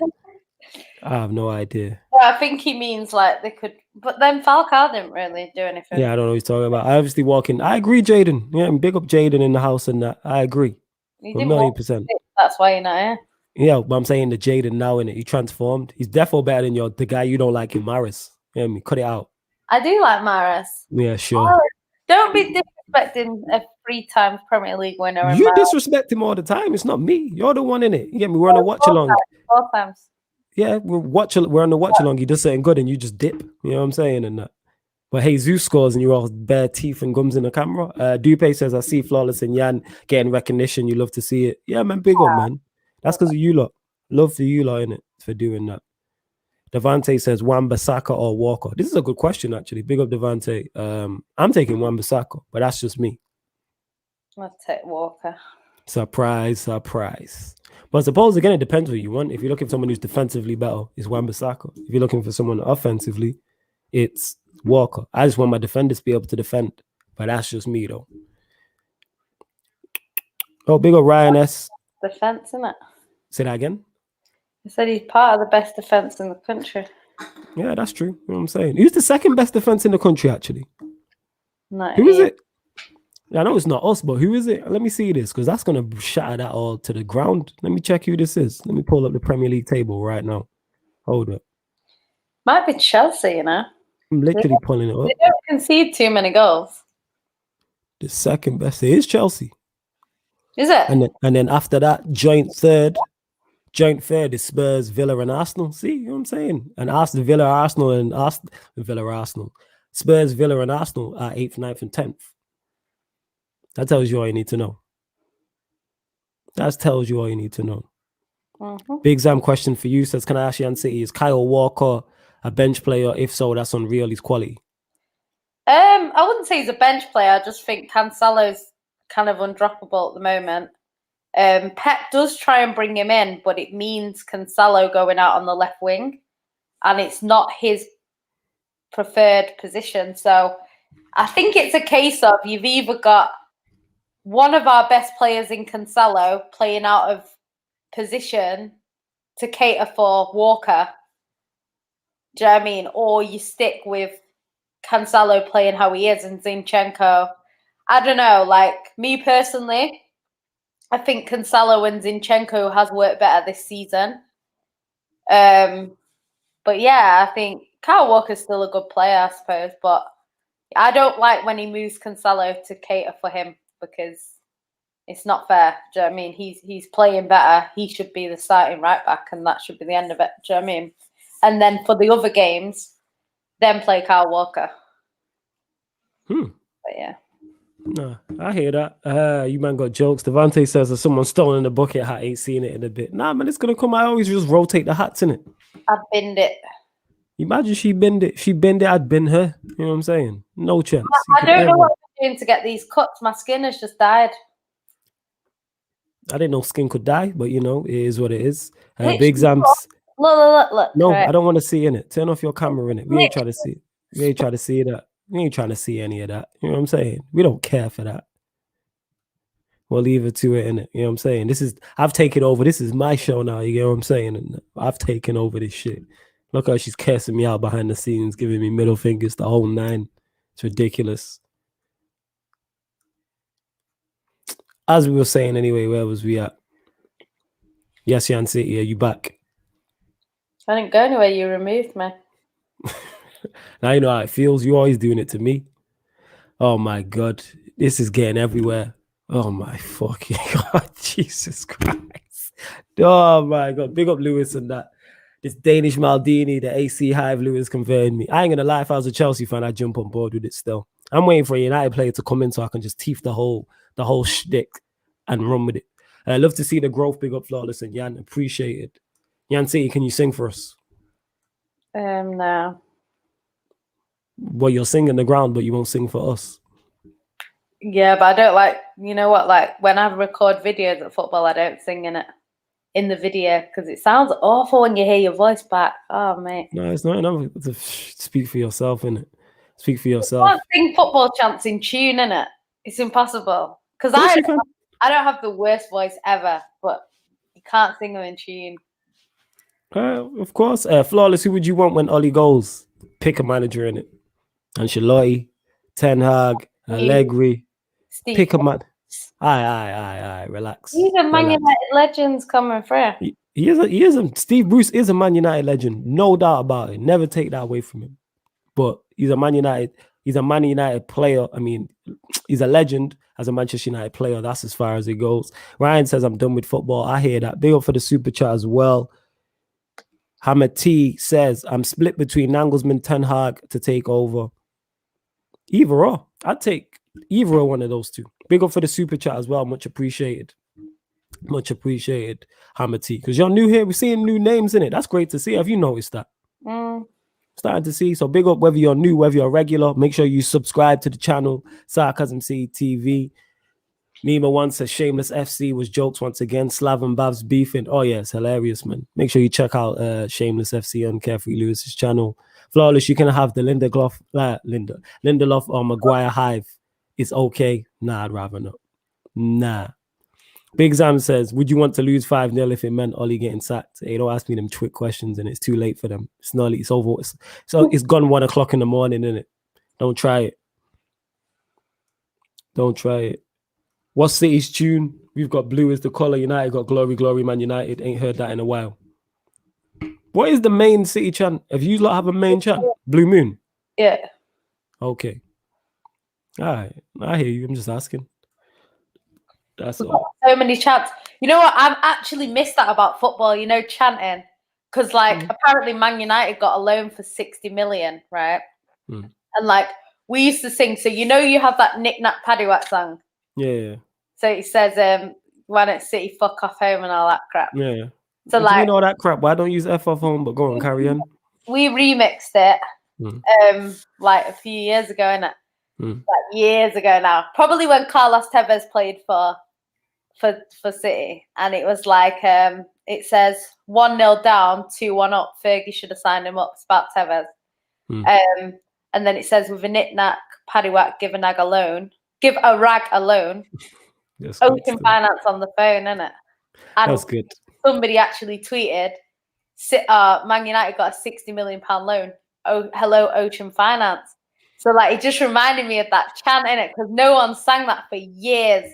I have no idea. I think he means like they could, but then Falcao didn't really do anything. Yeah, I don't know what he's talking about. I obviously walk in. I agree, Jaden. Yeah, big up Jaden in the house and that. I agree. He 1,000,000%. That's why you're not here. Yeah, but I'm saying the Jaden now in it. He transformed. He's definitely better than the guy you don't like in Maris. You know what I mean? Cut it out. I do like Maris. Yeah, sure. Don't be disrespecting a 3-time Premier League winner. You disrespect him all the time. It's not me. You're the one in it. You get me? We're on a watch along. 4 times. Yeah, we're on the watch along. He does something good and you just dip. You know what I'm saying? And that. But hey, Zeus scores and you're all bare teeth and gums in the camera. Dupe says, I see Flawless and Jan getting recognition. You love to see it. Yeah, man, big up, man. That's because of you lot. Love for you lot, innit, for doing that. Devante says, Wan-Bissaka or Walker? This is a good question, actually. Big up, Devante. I'm taking Wan-Bissaka, but that's just me. Let's take Walker. Surprise. But I suppose, again, it depends what you want. If you're looking for someone who's defensively better, it's Wan-Bissaka. If you're looking for someone offensively, it's Walker. I just want my defenders to be able to defend, but that's just me, though. Oh, big up Ryan S. Defense, isn't it? Say that again. I said he's part of the best defense in the country. Yeah, that's true. You know what I'm saying? Who's the second best defense in the country, actually? Who is it? I know it's not us, but who is it? Let me see this, because that's going to shatter that all to the ground. Let me check who this is. Let me pull up the Premier League table right now. Hold up. Might be Chelsea, you know? I'm literally pulling it up. They don't concede too many goals. The second best is Chelsea. Is it? And then after that, joint third is Spurs, Villa, and Arsenal. See, you know what I'm saying? And Villa, Arsenal. Spurs, Villa, and Arsenal are 8th, 9th, and 10th. That tells you all you need to know. Mm-hmm. Big Zam question for you says, can I ask you, City, is Kyle Walker a bench player? If so, that's unreal. He's quality. I wouldn't say he's a bench player. I just think Cancelo's kind of undroppable at the moment. Pep does try and bring him in, but it means Cancelo going out on the left wing, and it's not his preferred position. So I think it's a case of you've either got one of our best players in Cancelo playing out of position to cater for Walker. Do you know what I mean? Or you stick with Cancelo playing how he is and Zinchenko. I don't know. Like, me personally, I think Cancelo and Zinchenko has worked better this season. But yeah, I think Kyle Walker's still a good player, I suppose. But I don't like when he moves Cancelo to cater for him because it's not fair. Do you know what I mean? He's playing better. He should be the starting right back, and that should be the end of it. Do you know what I mean? And then for the other games, then play Kyle Walker. But yeah. No, I hear that. You man got jokes. Devante says that someone stolen the bucket hat, ain't seen it in a bit. Nah, man, it's gonna come. I always just rotate the hats in it. I've binned it. Imagine she bend it. She bend it, I'd bend her. You know what I'm saying? No chance. I don't know what I'm doing to get these cuts. My skin has just died. I didn't know skin could die, but you know, it is what it is. Big Zams. Look. No, right. I don't want to see in it. Turn off your camera in it. We ain't trying to see. We ain't trying to see that. We ain't trying to see any of that. You know what I'm saying? We don't care for that. We'll leave it to it in it. You know what I'm saying? I've taken over. This is my show now. You get what I'm saying? And I've taken over this shit. Look how she's cursing me out behind the scenes, giving me middle fingers, the whole nine. It's ridiculous. As we were saying anyway, where was we at? Yes, Yan City, are you back? I didn't go anywhere. You removed me. Now you know how it feels. You're always doing it to me. Oh my God. This is getting everywhere. Oh my fucking God. Jesus Christ. Oh my God. Big up Lewis and that. This Danish Maldini, the AC Hive Lewis converted me. I ain't gonna lie, if I was a Chelsea fan, I'd jump on board with it still. I'm waiting for a United player to come in so I can just teeth the whole shtick and run with it. I love to see the growth. Big up Flawless and Jan. Appreciate it. Yan City, can you sing for us? No. Well, you'll sing in the ground, but you won't sing for us. Yeah, but I don't like, you know what, like when I record videos at football, I don't sing in the video because it sounds awful when you hear your voice back. Oh, mate. No, it's not enough to speak for yourself, innit? Speak for yourself. You can't sing football chants in tune, innit? It's impossible. Because I don't have the worst voice ever, but you can't sing them in tune. Of course. Flawless, who would you want when Ollie goes? Pick a manager in it. Ancelotti, Ten Hag, Allegri. Steve. Pick a man. Aye. Relax. He's a Man United legends coming through. He is a Steve Bruce is a Man United legend. No doubt about it. Never take that away from him. But he's a Man United player. I mean, he's a legend as a Manchester United player. That's as far as it goes. Ryan says, I'm done with football. I hear that. Big up for the super chat as well. Hamid T says, I'm split between Nagelsmann, Ten Hag to take over. Either or. I'd take either or one of those two. Big up for the super chat as well. Much appreciated. Much appreciated, Hamid T. Because you're new here. We're seeing new names in it. That's great to see. Have you noticed that? Starting to see. So big up whether you're new, whether you're regular. Make sure you subscribe to the channel. Sarcasm C TV. Nima once says Shameless FC was jokes once again. Slav and Babs beefing. Oh yeah, it's hilarious, man. Make sure you check out Shameless FC on Carefree Lewis's channel. Flawless, you can have the Lindelof or Maguire Hive. It's okay. Nah, I'd rather not. Nah. Big Zam says, would you want to lose 5-0 if it meant Ollie getting sacked? Hey, don't ask me them trick questions and it's too late for them. It's not, it's over. It's gone 1 o'clock in the morning, innit? Don't try it. Don't try it. What's City's tune? We've got Blue is the colour. United got Glory, Glory, Man United. Ain't heard that in a while. What is the main City chant? Have you lot have a main chant? Blue Moon? Yeah. Okay. All right. I hear you. I'm just asking. That's all. So many chants. You know what? I've actually missed that about football, you know, chanting. Because, like, apparently Man United got a loan for 60 million, right? And, like, we used to sing. So, you know, you have that Knick Knack Paddywhack song? Yeah. So it says, why don't City fuck off home and all that crap? Yeah. So, like, you know that crap. Why don't use F off home? But go on, carry on. We remixed it, like a few years ago, innit? Like years ago now. Probably when Carlos Tevez played for City, and it was like it says 1-0 down, 2-1 up. Fergie should have signed him up. It's about Tevez. And then it says with a knick-knack, paddywhack, give a rag a loan. Ocean Finance on the phone, innit? And that's good. Somebody actually tweeted, Man United got a £60 million loan. Oh, hello, Ocean Finance. So, like, it just reminded me of that chant, innit? Because no one sang that for years.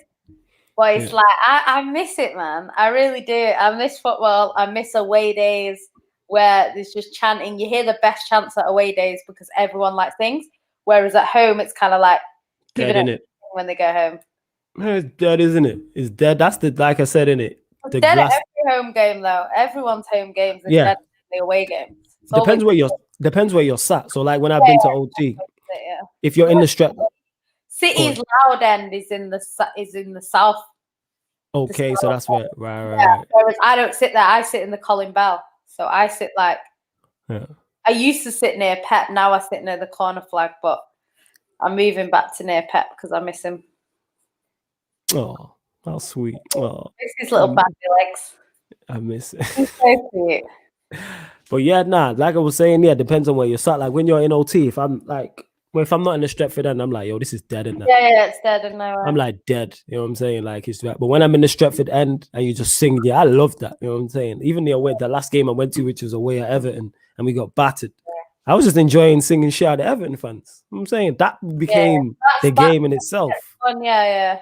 But it's like I miss it, man. I really do. I miss football. I miss away days where there's just chanting. You hear the best chants at away days because everyone likes things. Whereas at home, it's kind of like giving it when they go home. It's dead, isn't it? It's dead. That's the, like I said, in it. It's dead at every home game, though. Everyone's home games is dead at the away games. Depends where you're sat. So like when I've been to OT, if you're in the strap, City's loud end is in the south. Okay, so that's where right. Whereas I don't sit there. I sit in the Colin Bell. So I sit like I used to sit near Pep. Now I sit near the corner flag, but I'm moving back to near Pep because I miss him. Oh, how sweet. Oh, miss his little baggy legs. I miss it. He's so cute. But yeah, like I was saying, depends on where you're sat. Like when you're in OT, if I'm not in the Stretford end, I'm like, yo, this is dead in there. Yeah, it's dead in there. I'm like dead. You know what I'm saying? Like it's that. But when I'm in the Stretford end and you just sing, I love that. You know what I'm saying? Even the last game I went to, which was away at Everton, and we got battered. I was just enjoying singing shit at the Everton fans. You know what I'm saying? That became the game in itself. Fun, yeah.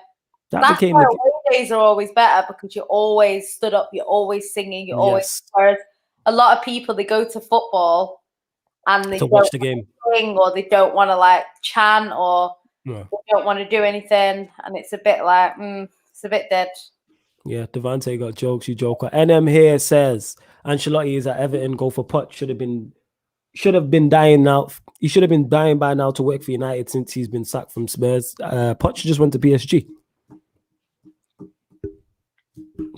That's why away days are always better because you're always stood up, you're always singing, you're always. Whereas a lot of people, they go to football and they don't watch the game, sing, or they don't want to like chant, or they don't want to do anything, and it's a bit like it's a bit dead. Yeah, Devante got jokes. You joker. NM here says Ancelotti is at Everton. Go for Poch. Should have been dying now. He should have been dying by now to work for United since he's been sacked from Spurs. Poch just went to PSG.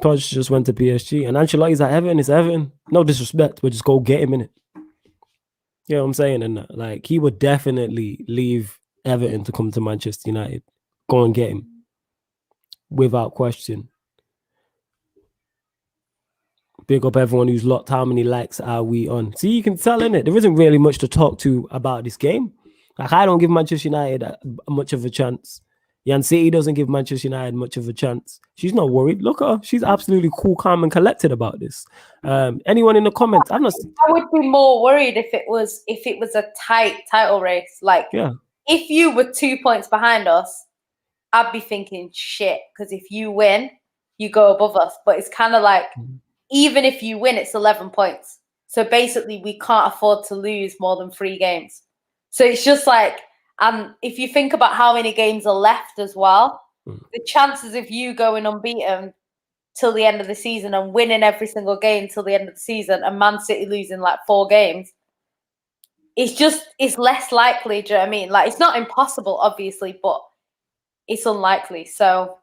Poch just went to PSG, and Ancelotti's at Everton. It's Everton. No disrespect, but just go get him in it. You know what I'm saying? And like he would definitely leave Everton to come to Manchester United. Go and get him without question. Big up everyone who's locked. How many likes are we on? See, you can tell, innit? There isn't really much to talk to about this game. Like I don't give Manchester United much of a chance. Yan City doesn't give Manchester United much of a chance. She's not worried. Look at her. She's absolutely cool, calm, and collected about this. Anyone in the comments? I would be more worried if it was a tight title race. Like, if you were 2 points behind us, I'd be thinking shit. Because if you win, you go above us. But it's kind of like, even if you win, it's 11 points. So basically, we can't afford to lose more than 3 games. So it's just like. And if you think about how many games are left as well, the chances of you going unbeaten till the end of the season and winning every single game till the end of the season and Man City losing like 4 games, it's less likely. Do you know what I mean? Like, it's not impossible, obviously, but it's unlikely. So,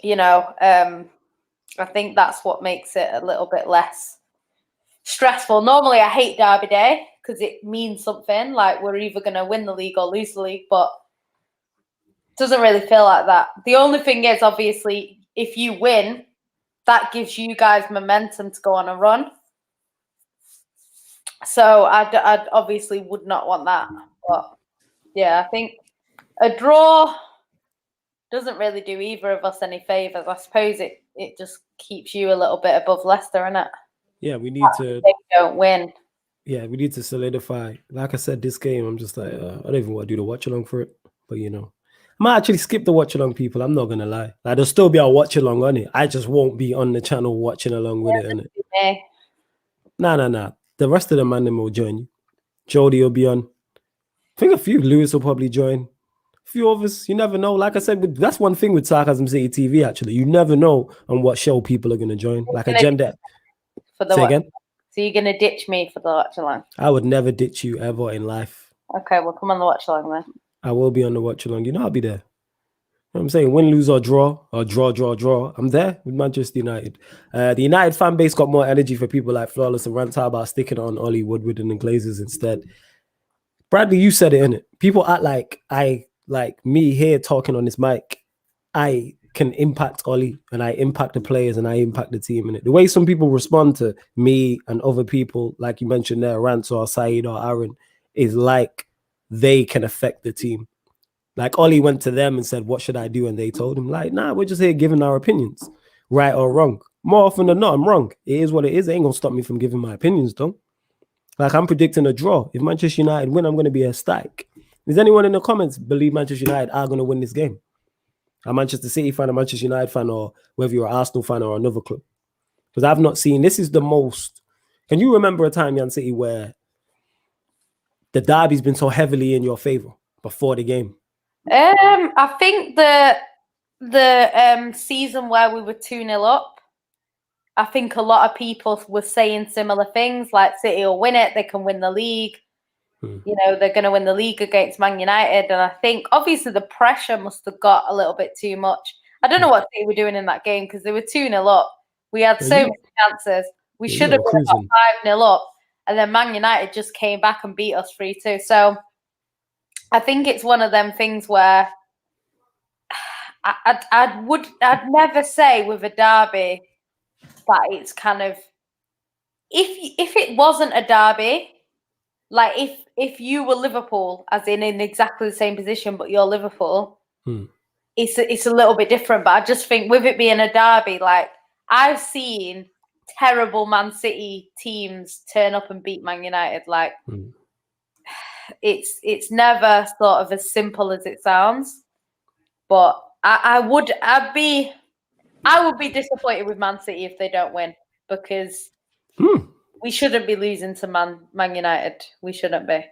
I think that's what makes it a little bit less stressful. Normally, I hate Derby Day because it means something. Like we're either going to win the league or lose the league, but it doesn't really feel like that. The only thing is, obviously, if you win, that gives you guys momentum to go on a run. So I obviously would not want that. But yeah, I think a draw doesn't really do either of us any favours. I suppose it just keeps you a little bit above Leicester, innit? Yeah, we need to. They don't win. Yeah, we need to solidify. Like I said, this game, I'm just like, I don't even want to do the watch along for it. But I might actually skip the watch along, people. I'm not gonna lie. Like there'll still be a watch along on it. I just won't be on the channel watching along with it, innit? Nah. The rest of the MANDEM will join you. Jody will be on. I think a few. Lewis will probably join. A few of us. You never know. Like I said, that's one thing with Sarcasm City TV. Actually, you never know on what show people are gonna join. Like Agenda. Say again. So you're gonna ditch me for the watch along? I would never ditch you ever in life. Okay, well come on the watch along then. I will be on the watch along. I'll be there. You know what I'm saying? Win, lose, or draw, I'm there with Manchester United. The United fan base got more energy for people like Flawless and Ranta about sticking on Ollie Woodward and the Glazers instead. Bradley, you said it, innit? People act like me here talking on this mic. I can impact Ollie and I impact the players and I impact the team in it. The way some people respond to me and other people, like you mentioned there, Rance or Saeed or Aaron, is like they can affect the team. Like Ollie went to them and said, what should I do? And they told him, like, nah, we're just here giving our opinions, right or wrong. More often than not, I'm wrong. It is what it is. It ain't gonna stop me from giving my opinions, though. Like I'm predicting a draw. If Manchester United win, I'm gonna be ecstatic. Does anyone in the comments believe Manchester United are gonna win this game? a Manchester City fan, a Manchester United fan, or whether you're an Arsenal fan or another club. Because I've not seen, this is the most, can you remember a time, Man City, where the derby's been so heavily in your favour before the game? I think the season where we were 2-0 up, I think a lot of people were saying similar things, like City will win it, they can win the league. You know, they're going to win the league against Man United. And I think, obviously, the pressure must have got a little bit too much. I don't know what City were doing in that game because they were 2-0 up. We had so many chances. We should have been about 5-0 up. And then Man United just came back and beat us 3-2. So I think it's one of them things where I'd never say with a derby that it's kind of, if it wasn't a derby, like if you were Liverpool, as in exactly the same position, but you're Liverpool, it's a little bit different. But I just think with it being a derby, like I've seen terrible Man City teams turn up and beat Man United. Like it's never sort of as simple as it sounds. But I would be disappointed with Man City if they don't win, because we shouldn't be losing to Man United. We shouldn't be.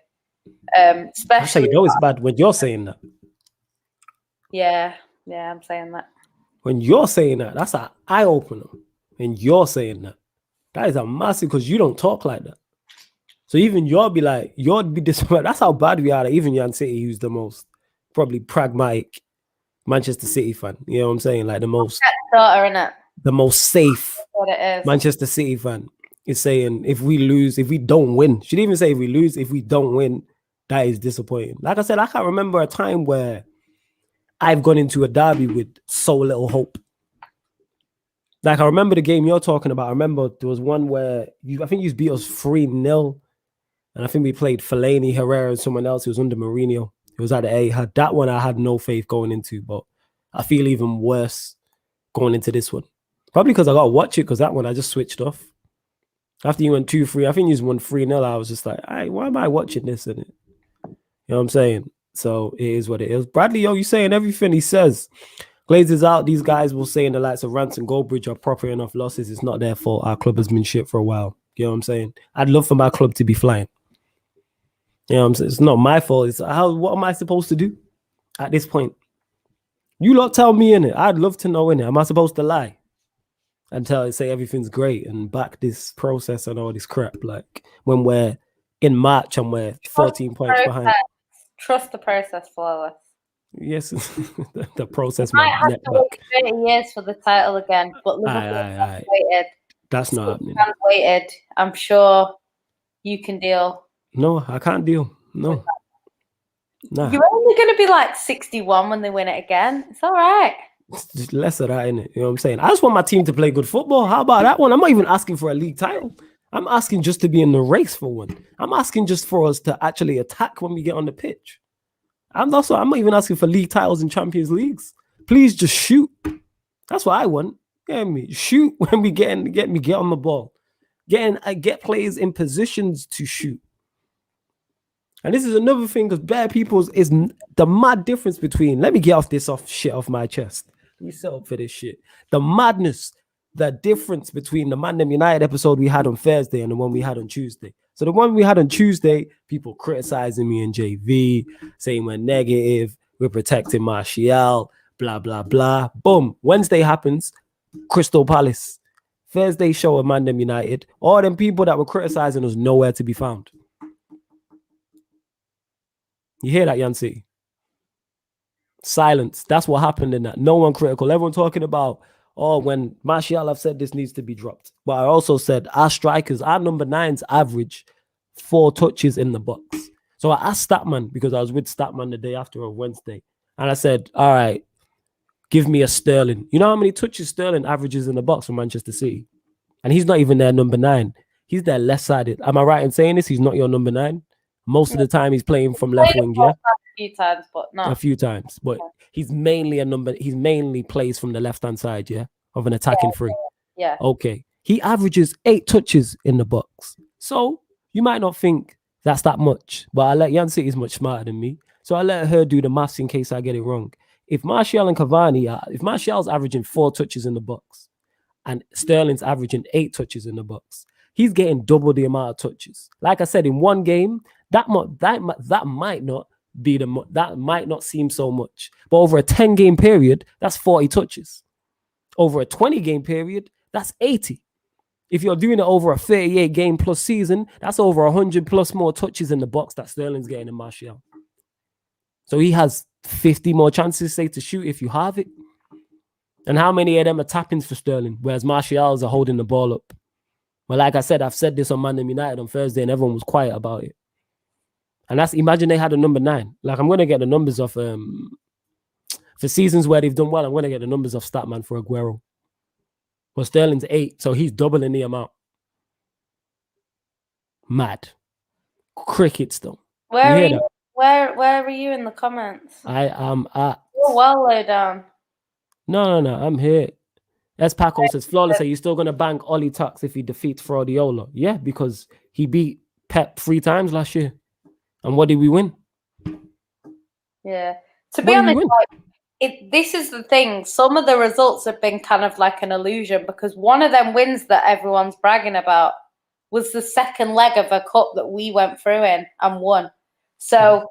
Especially, you know it's bad when you're saying that. Yeah, I'm saying that. When you're saying that, that's an eye opener. When you're saying that, that is a massive, because you don't talk like that. So even you'll be disappointed. That's how bad we are. That even Man City, who's the most probably pragmatic Manchester City fan, you know what I'm saying? Like the most safe Manchester City fan is saying if we don't win, should even say if we lose, if we don't win, that is disappointing. Like I said, I can't remember a time where I've gone into a derby with so little hope. Like I remember the game you're talking about. I remember there was one where I think you beat us 3-0, and I think we played Fellaini, Herrera, and someone else. It was under Mourinho. It was at the A. That one I had no faith going into, but I feel even worse going into this one. Probably because I got to watch it, because that one I just switched off. After you went 2-3, I think you won 3-0. I was just like, why am I watching this? In it? You know what I'm saying? So it is what it is. Bradley, you saying everything he says. Glazers out. These guys will say in the likes of Rance and Goldbridge are proper enough losses. It's not their fault. Our club has been shit for a while. You know what I'm saying? I'd love for my club to be flying. You know what I'm saying? It's not my fault. It's what am I supposed to do at this point? You lot tell me, innit? I'd love to know, innit? Am I supposed to lie and say everything's great and back this process and all this crap? Like when we're in March and we're 14 points behind. Trust the process, flawless. Yes, the process. Might have to wait 30 years for the title again, but Liverpool waited. That's not happening. Waited. I'm sure you can deal. No, I can't deal. No. Nah. You're only going to be like 61 when they win it again. It's all right. It's just less of that, innit? You know what I'm saying? I just want my team to play good football. How about that one? I'm not even asking for a league title. I'm asking just to be in the race for one. I'm asking just for us to actually attack when we get on the pitch. I'm not even asking for league titles and Champions Leagues. Please just shoot. That's what I want. Get me. Shoot when we get on the ball. Get players in positions to shoot. And this is another thing, because bare people is the mad difference between, let me get shit off my chest. Let me set up for this shit. The madness, the difference between the MANDEM United episode we had on Thursday and the one we had on Tuesday. So the one we had on Tuesday, people criticizing me and JV, saying we're negative, we're protecting Martial, blah, blah, blah. Boom. Wednesday happens, Crystal Palace. Thursday show of MANDEM United. All them people that were criticizing us nowhere to be found. You hear that, Yancy? Silence. That's what happened in that. No one critical. Everyone talking about, when Martial have said this needs to be dropped. But I also said our strikers, our number 9s average 4 touches in the box. So I asked Statman, because I was with Statman the day after on Wednesday. And I said, all right, give me a Sterling. You know how many touches Sterling averages in the box for Manchester City? And he's not even their number 9. He's their left-sided. Am I right in saying this? He's not your number 9? Most of the time he's playing from left wing, yeah? A few times, but not. A few times. But he's mainly plays from the left-hand side, yeah? Of an attacking free. Yeah. Okay. He averages 8 touches in the box. So you might not think that's that much, but I let Yancy is much smarter than me. So I let her do the maths in case I get it wrong. if Martial and Cavani if Martial's averaging 4 touches in the box and Sterling's averaging 8 touches in the box, he's getting double the amount of touches. Like I said, in one game, that might not seem so much, but over a 10-game period, that's 40 touches. Over a 20-game period, that's 80. If you're doing it over a 38-game plus season, that's over 100 plus more touches in the box that Sterling's getting in Martial. So he has 50 more chances, say, to shoot if you have it. And how many of them are tap-ins for Sterling, whereas Martial's are holding the ball up? Well, like I said, I've said this on MANDEM United on Thursday, and everyone was quiet about it. And imagine they had a number 9. Like, I'm going to get the numbers off, for seasons where they've done well, I'm going to get the numbers off Statman for Aguero. Well, Sterling's 8, so he's doubling the amount. Mad. Crickets, though. Where are you in the comments? I am at... You're well low down. No, I'm here. As Paco says, Flawless, are you still going to bank Ollie Tux if he defeats Fraudiola? Yeah, because he beat Pep 3 times last year. And what did we win? Yeah. To be honest, this is the thing. Some of the results have been kind of like an illusion, because one of them wins that everyone's bragging about was the second leg of a cup that we went through in and won. So,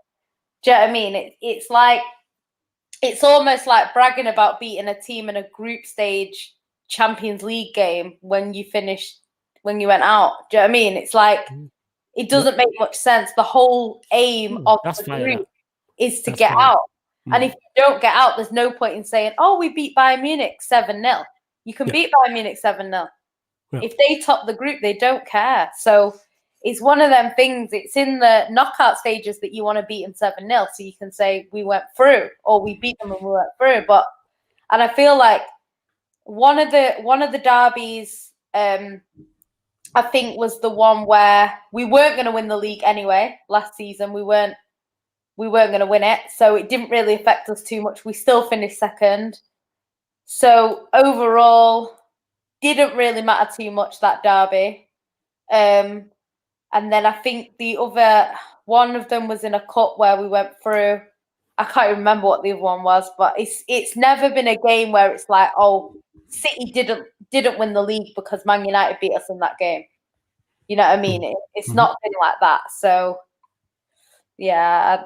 do you know what I mean? It's like, it's almost like bragging about beating a team in a group stage Champions League game when you went out. Do you know what I mean? It's like, it doesn't make much sense. The whole aim of the group is to get out. And if you don't get out, there's no point in saying, oh, we beat Bayern Munich 7-0. You can beat Bayern Munich 7-0. Yeah. If they top the group, they don't care. So it's one of them things. It's in the knockout stages that you want to beat them 7-0. So you can say we went through, or we beat them and we went through. And I feel like one of the derbies, I think, was the one where we weren't going to win the league anyway. Last season, we weren't going to win it. So it didn't really affect us too much. We still finished second. So overall, didn't really matter too much, that derby. And then I think the other one of them was in a cup where we went through. I can't remember what the other one was, but it's never been a game where it's like, oh, City didn't win the league because Man United beat us in that game. You know what I mean? It's not been like that. So yeah,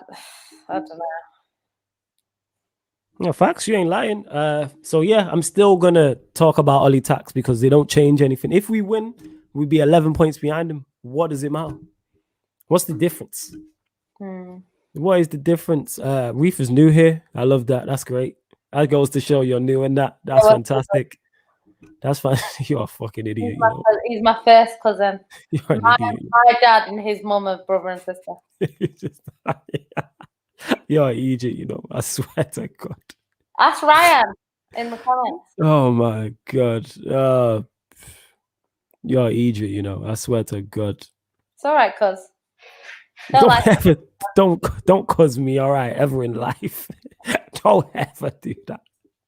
I don't know. No, facts, you ain't lying. So yeah, I'm still gonna talk about Ollie Tax because they don't change anything. If we win, we'd be 11 points behind him. What does it matter? What's the difference? What is the difference? Reef is new here. I love that. That's great. That goes to show you're new in that. That's fantastic. That's fine. You're a fucking idiot. He's my first cousin. You're an idiot. My dad and his mum are brother and sister. You're an idiot, you know. I swear to God. Ask Ryan in the comments. Oh my God. You're an idiot, you know. I swear to God. It's all right, cuz. Don't cuz me, all right, ever in life. Don't ever do that.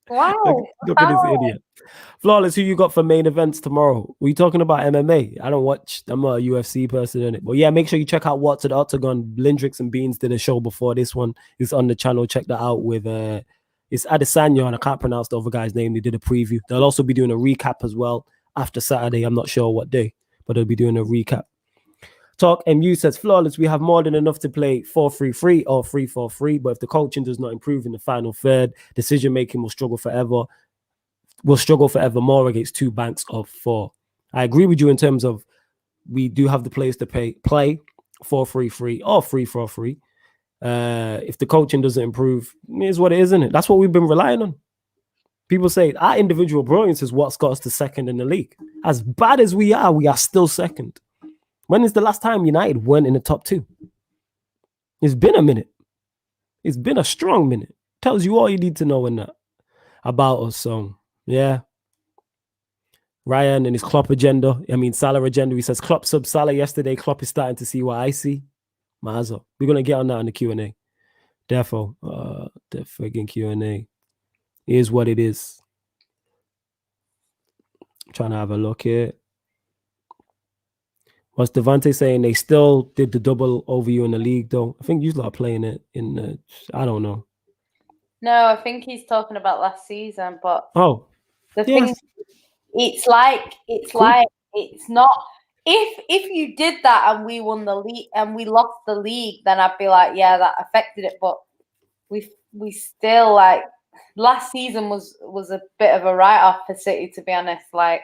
Wow. Look at this idiot. Flawless, who you got for main events tomorrow? Were you talking about MMA? I don't watch. I'm not a UFC person in it. But yeah, make sure you check out What's at the Octagon. Blindrix and Beans did a show before this one. It's on the channel. Check that out with it's Adesanya, and I can't pronounce the other guy's name. They did a preview. They'll also be doing a recap as well after Saturday. I'm not sure what day, but they'll be doing a recap. Talk MU says, Flawless, we have more than enough to play 4-3-3 or 3-4-3, but if the coaching does not improve in the final third, decision-making will struggle forever. Will struggle forevermore against 2 banks of 4. I agree with you in terms of we do have the players to play 4-3-3 or 3-4-3. If the coaching doesn't improve, it is what it is, isn't it? That's what we've been relying on. People say our individual brilliance is what's got us to second in the league. As bad as we are still second. When is the last time United weren't in the top 2? It's been a minute. It's been a strong minute. Tells you all you need to know in that about us. So, yeah. Ryan and his Klopp agenda. I mean, Salah agenda. He says, Klopp sub Salah yesterday. Klopp is starting to see what I see. Mazo. We're going to get on that in the Q&A. Therefore, the friggin' Q&A is what it is. I'm trying to have a look here. What's Devante saying? They still did the double over you in the league, though. I think you lot are playing it in the, I don't know. No, I think he's talking about last season, but Oh, the yes. thing, it's like it's not. If you did that and we won the league and we lost the league, then I'd be like, yeah, that affected it. But we still like last season was a bit of a write off for City, to be honest. Like,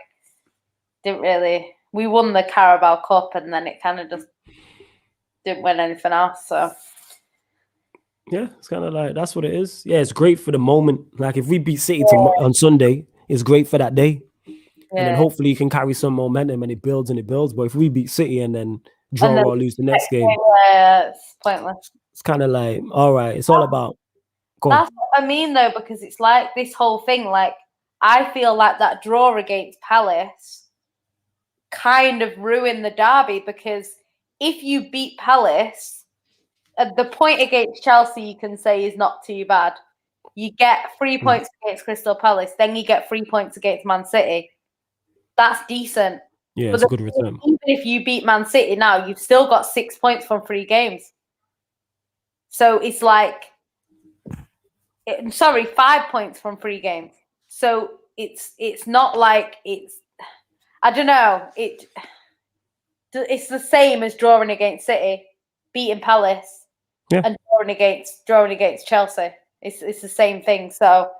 didn't really. We won the Carabao Cup and then it kind of just didn't win anything else. So yeah, it's kind of like that's what it is. Yeah, it's great for the moment. Like if we beat City on Sunday, it's great for that day. And then hopefully you can carry some momentum and it builds and it builds. But if we beat City and then draw or lose the next game, it's pointless. it's kind of like, all right, it's all about. That's what I mean, though, because it's like this whole thing. Like, I feel like that draw against Palace kind of ruined the derby because if you beat Palace, the point against Chelsea you can say is not too bad. You get 3 points against Crystal Palace, then you get 3 points against Man City. That's decent. Yeah, but it's a good return. Even if you beat Man City now, you've still got 6 points from 3 games. So it's like, 5 points from 3 games. So it's not like it's, I don't know, it's the same as drawing against City, beating Palace, and drawing against Chelsea. It's the same thing. So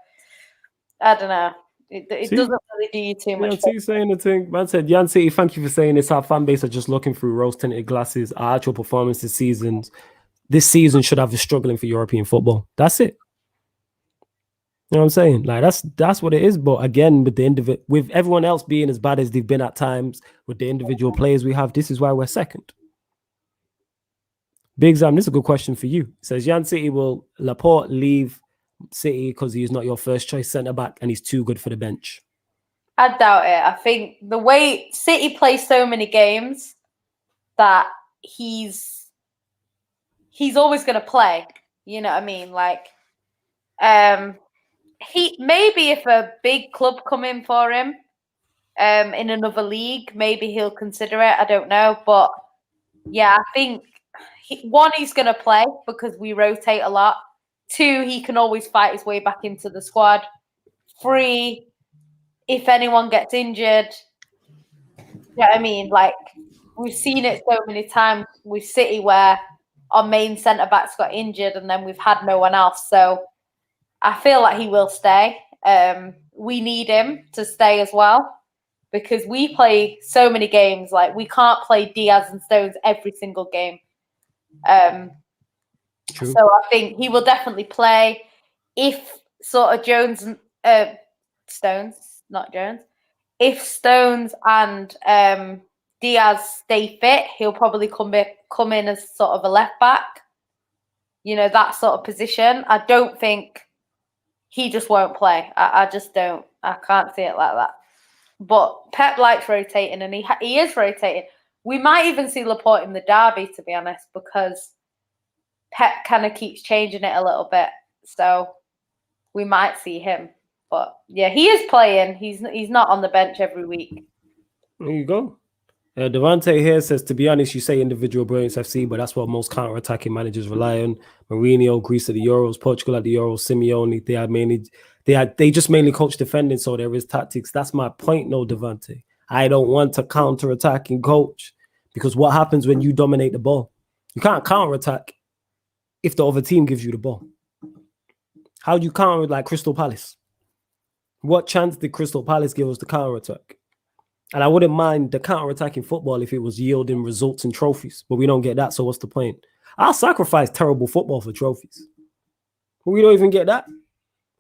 I don't know. It doesn't really do you too much. Yeah, saying the thing. Man said, Jan City, thank you for saying this. Our fan base are just looking through rose-tinted glasses. Our actual performance this season should have us struggling for European football. That's it. You know what I'm saying? Like that's what it is. But again, with everyone else being as bad as they've been at times, with the individual players we have, this is why we're second. Big Zam, this is a good question for you. It says Jan City, will Laporte leave City because he's not your first choice centre back and he's too good for the bench? I doubt it. I think the way City plays so many games that he's always going to play. You know what I mean? Like, he maybe if a big club come in for him, in another league, maybe he'll consider it. I don't know, but yeah, I think he's going to play because we rotate a lot. 2, he can always fight his way back into the squad. 3, if anyone gets injured, you know what I mean? Like, we've seen it so many times with City where our main centre backs got injured and then we've had no one else. So I feel like he will stay. We need him to stay as well because we play so many games. Like, we can't play Diaz and Stones every single game. True. So I think he will definitely play. If sort of Stones, not Jones, if Stones and Diaz stay fit, he'll probably come in as sort of a left back. You know, that sort of position. I don't think he just won't play. I just don't. I can't see it like that. But Pep likes rotating, and he is rotating. We might even see Laporte in the derby, to be honest, because Pep kind of keeps changing it a little bit. So we might see him. But yeah, he is playing. He's not on the bench every week. There you go. Devante here says, to be honest, you say individual brilliance FC, but that's what most counter-attacking managers rely on. Mourinho, Greece at the Euros, Portugal at the Euros, Simeone, they just mainly coach defending, so there is tactics. That's my point, no, Devante. I don't want to counter-attack and coach because what happens when you dominate the ball? You can't counter-attack if the other team gives you the ball. How do you counter like Crystal Palace? What chance did Crystal Palace give us to counter-attack? And I wouldn't mind the counter-attacking football if it was yielding results and trophies, but we don't get that, so what's the point? I'll sacrifice terrible football for trophies. But we don't even get that.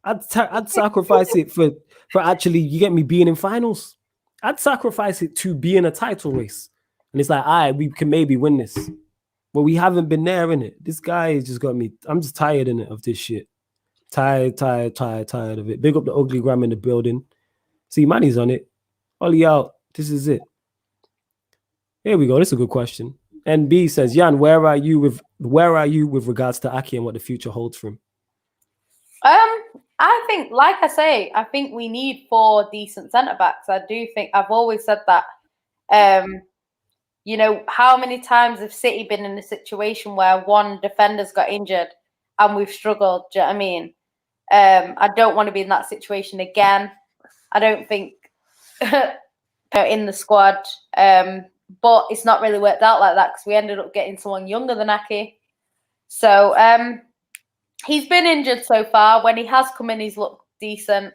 I'd sacrifice it for actually, you get me, being in finals. I'd sacrifice it to be in a title race. And it's like, all right, we can maybe win this. But we haven't been there, innit? This guy has just got me, I'm just tired, innit, of this shit. Tired of it. Big up the ugly gram in the building. See, money's on it. Ollie out. This is it. Here we go. This is a good question. NB says, Jan, where are you with regards to Aki and what the future holds for him? I think, like I say, I think we need 4 decent centre backs. I do think I've always said that. You know, how many times have City been in a situation where one defender's got injured and we've struggled? Do you know what I mean? I don't want to be in that situation again. I don't think in the squad, but it's not really worked out like that because we ended up getting someone younger than Aki. So he's been injured so far. When he has come in, he's looked decent.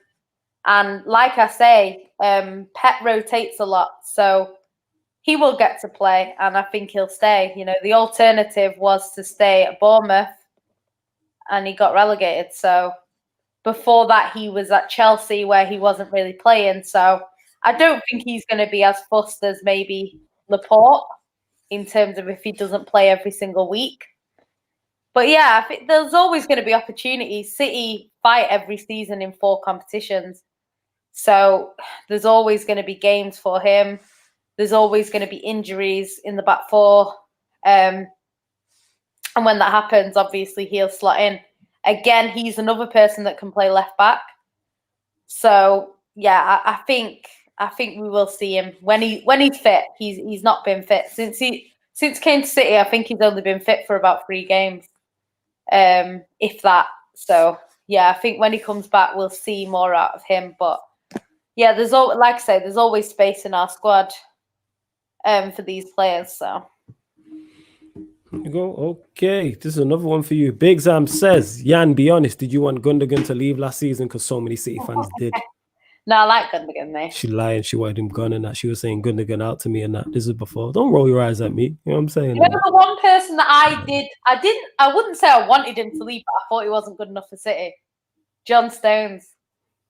And like I say, Pep rotates a lot, so he will get to play, and I think he'll stay. You know, the alternative was to stay at Bournemouth, and he got relegated. So before that, he was at Chelsea, where he wasn't really playing. So I don't think he's going to be as fussed as maybe Laporte in terms of if he doesn't play every single week. But yeah, I think there's always going to be opportunities. City fight every season in 4 competitions. So there's always going to be games for him. There's always going to be injuries in the back 4. And when that happens, obviously he'll slot in. Again, he's another person that can play left back. So yeah, I think we will see him when he's fit. He's not been fit since he came to City. I think he's only been fit for about 3 games, if that. So yeah, I think when he comes back, we'll see more out of him. But yeah, like I say, there's always space in our squad for these players. So you go. Okay, this is another one for you. Big Zam says, Jan, be honest, did you want Gundogan to leave last season because so many City fans did? No, I like Gundogan, mate. She lying. She wanted him gone and that. She was saying Gundogan out to me and that. This is before. Don't roll your eyes at me. You know what I'm saying? You know, the one person that I wouldn't say I wanted him to leave, but I thought he wasn't good enough for City. John Stones.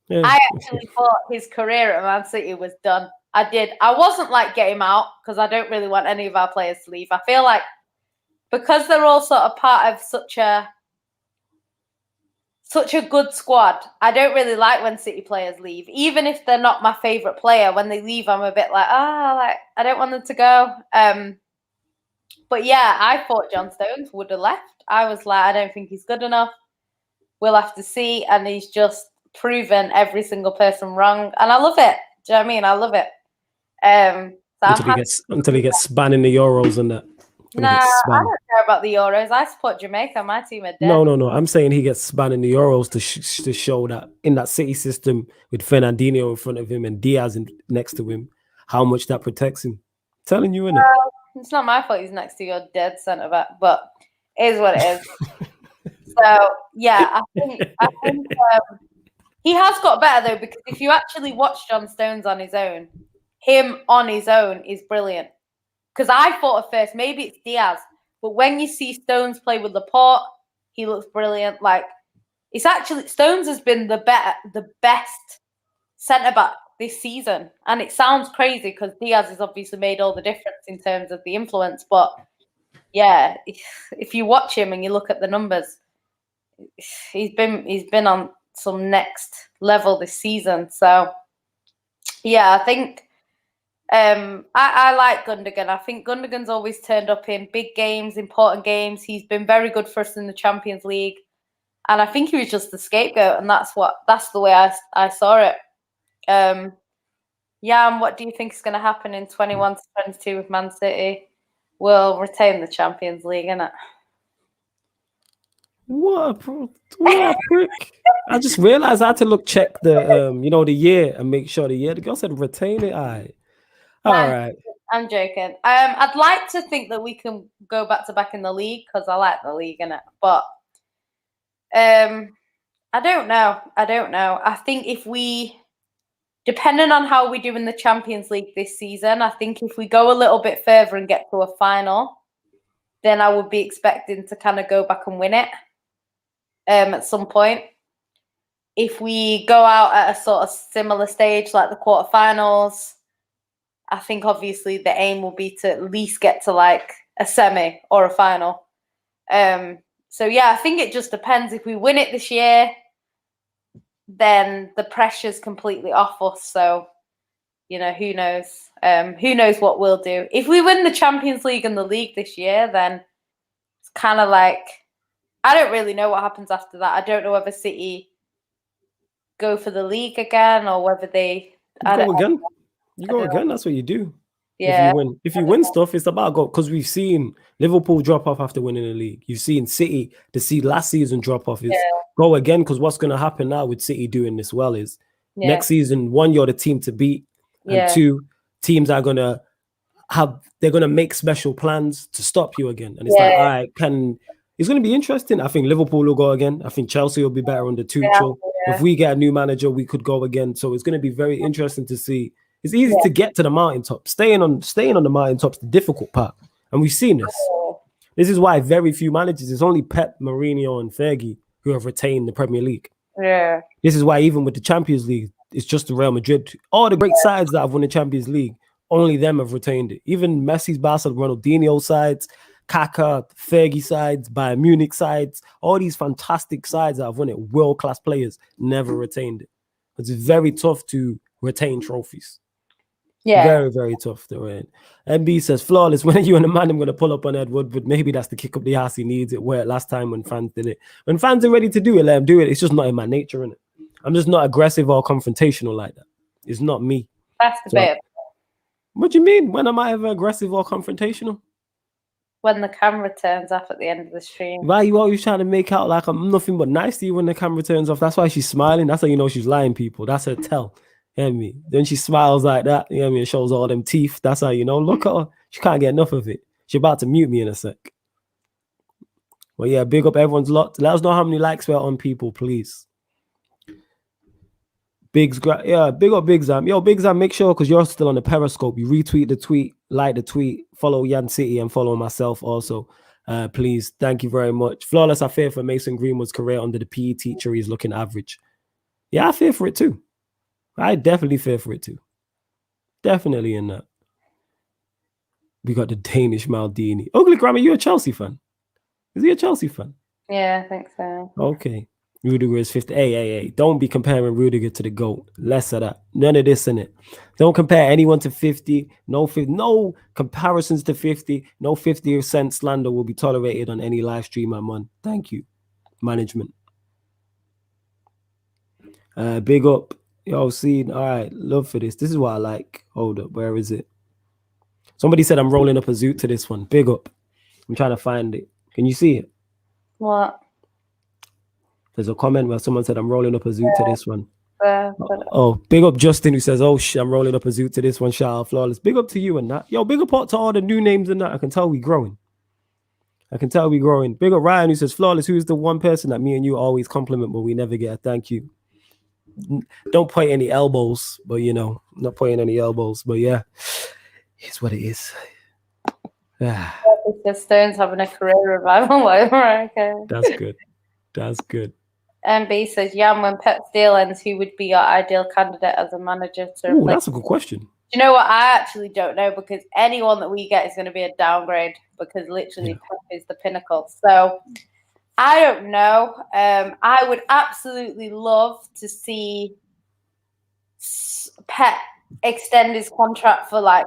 Yeah. I actually thought his career at Man City was done. I did. I wasn't like, get him out, because I don't really want any of our players to leave. I feel like because they're all sort of part of such a good squad, I don't really like when City players leave. Even if they're not my favourite player, when they leave, I'm a bit like, I don't want them to go. But yeah, I thought John Stones would have left. I was like, I don't think he's good enough. We'll have to see. And he's just proven every single person wrong. And I love it. Do you know what I mean? I love it. So until he gets spun in the Euros and that. Nah, I don't care about the Euros. I support Jamaica. My team are dead. No. I'm saying he gets spun in the Euros to show that in that City system with Fernandinho in front of him and Diaz next to him, how much that protects him. I'm telling you, innit? It's not my fault he's next to your dead centre back, but it is what it is. So yeah, I think he has got better though, because if you actually watch John Stones on his own, him on his own is brilliant. Because I thought at first maybe it's Diaz, but when you see Stones play with Laporte, he looks brilliant. Like, it's actually Stones has been the best centre back this season, and it sounds crazy because Diaz has obviously made all the difference in terms of the influence. But yeah, if you watch him and you look at the numbers, he's been on some next level this season. So yeah, I think. I like Gundogan. I think Gundogan's always turned up in big games, important games. He's been very good for us in the Champions League. And I think he was just the scapegoat, and that's the way I saw it. Jan, what do you think is going to happen in 21 to 22 with Man City? We'll retain the Champions League, innit? What, bro? What, prick? I just realized I had to check the the year and make sure the year. The girl said retain it. All right. I'm joking. I'd like to think that we can go back to back in the league because I like the league, innit? But I don't know. I think if we, depending on how we do in the Champions League this season, I think if we go a little bit further and get to a final, then I would be expecting to kind of go back and win it at some point. If we go out at a sort of similar stage like the quarterfinals, I think obviously the aim will be to at least get to like a semi or a final. So yeah, I think it just depends. If we win it this year, then the pressure's completely off us. So, who knows? Who knows what we'll do? If we win the Champions League and the league this year, then it's kind of like, I don't really know what happens after that. I don't know whether City go for the league again or whether they go again. You go again. That's what you do. If you win stuff, it's about go, because we've seen Liverpool drop off after winning the league. You've seen City, last season drop off. Is go again, because what's going to happen now with City doing this well is next season, one, you're the team to beat, and two, teams are going to they're going to make special plans to stop you again. And it's like, all right, it's going to be interesting. I think Liverpool will go again. I think Chelsea will be better under Tuchel. If we get a new manager, we could go again. So it's going to be very interesting to see. It's easy to get to the mountaintop. Staying on the mountaintop's the difficult part. And we've seen this. This is why very few managers, it's only Pep, Mourinho, and Fergie who have retained the Premier League. Yeah. This is why even with the Champions League, it's just the Real Madrid. All the great sides that have won the Champions League, only them have retained it. Even Messi's Barcelona, Ronaldinho sides, Kaká, Fergie sides, Bayern Munich sides, all these fantastic sides that have won it, world-class players, never retained it. It's very tough to retain trophies. Yeah. Very, very tough to win. MB says, flawless. When are you and the man, I'm going to pull up on Ed Woodward. Maybe that's the kick up the ass he needs. It worked last time when fans did it. When fans are ready to do it, let them do it. It's just not in my nature, innit? I'm just not aggressive or confrontational like that. It's not me. That's the bit. What do you mean? When am I ever aggressive or confrontational? When the camera turns off at the end of the stream. Why are you always trying to make out like I'm nothing but nice to you when the camera turns off? That's why she's smiling. That's how you know she's lying, people. That's her tell. You know what I mean? Then she smiles like that. You know what I mean? It shows all them teeth. That's how you know. Look at her. She can't get enough of it. She's about to mute me in a sec. Well, yeah, big up everyone's lot. Let us know how many likes we're on, people, please. Big up Big Zam. Yo, Big Zam, make sure, because you're still on the Periscope, you retweet the tweet, like the tweet, follow Yan City, and follow myself also. Please, thank you very much. Flawless, I fear for Mason Greenwood's career under the PE teacher. He's looking average. Yeah, I fear for it too. I definitely fear for it too. Definitely in that. We got the Danish Maldini. Ugly Grammar, you a Chelsea fan? Is he a Chelsea fan? Yeah, I think so. Okay. Rudiger is 50. Hey. Don't be comparing Rudiger to the GOAT. Less of that. None of this in it. Don't compare anyone to 50. No comparisons to 50. No 50% slander will be tolerated on any live stream I'm on. Thank you, management. Big up. Yo, see, all right, love for this. This is what I like. Hold up, where is it? Somebody said I'm rolling up a zoot to this one. Big up. I'm trying to find it. Can you see it? What? There's a comment where someone said I'm rolling up a zoot to this one. Big up Justin who says, I'm rolling up a zoot to this one. Shout out Flawless. Big up to you and that. Yo, big up to all the new names and that. I can tell we growing. Big up Ryan who says, Flawless, who's the one person that me and you always compliment but we never get a thank you? Don't point any elbows, but not pointing any elbows, but yeah, it's what it is. The Stones having a career revival. Okay. That's good. MB says, when Pep's deal ends, who would be your ideal candidate as a manager to replace? That's a good question. Do you know what? I actually don't know, because anyone that we get is going to be a downgrade, because literally Pep is the pinnacle. So I don't know. I would absolutely love to see Pep extend his contract for like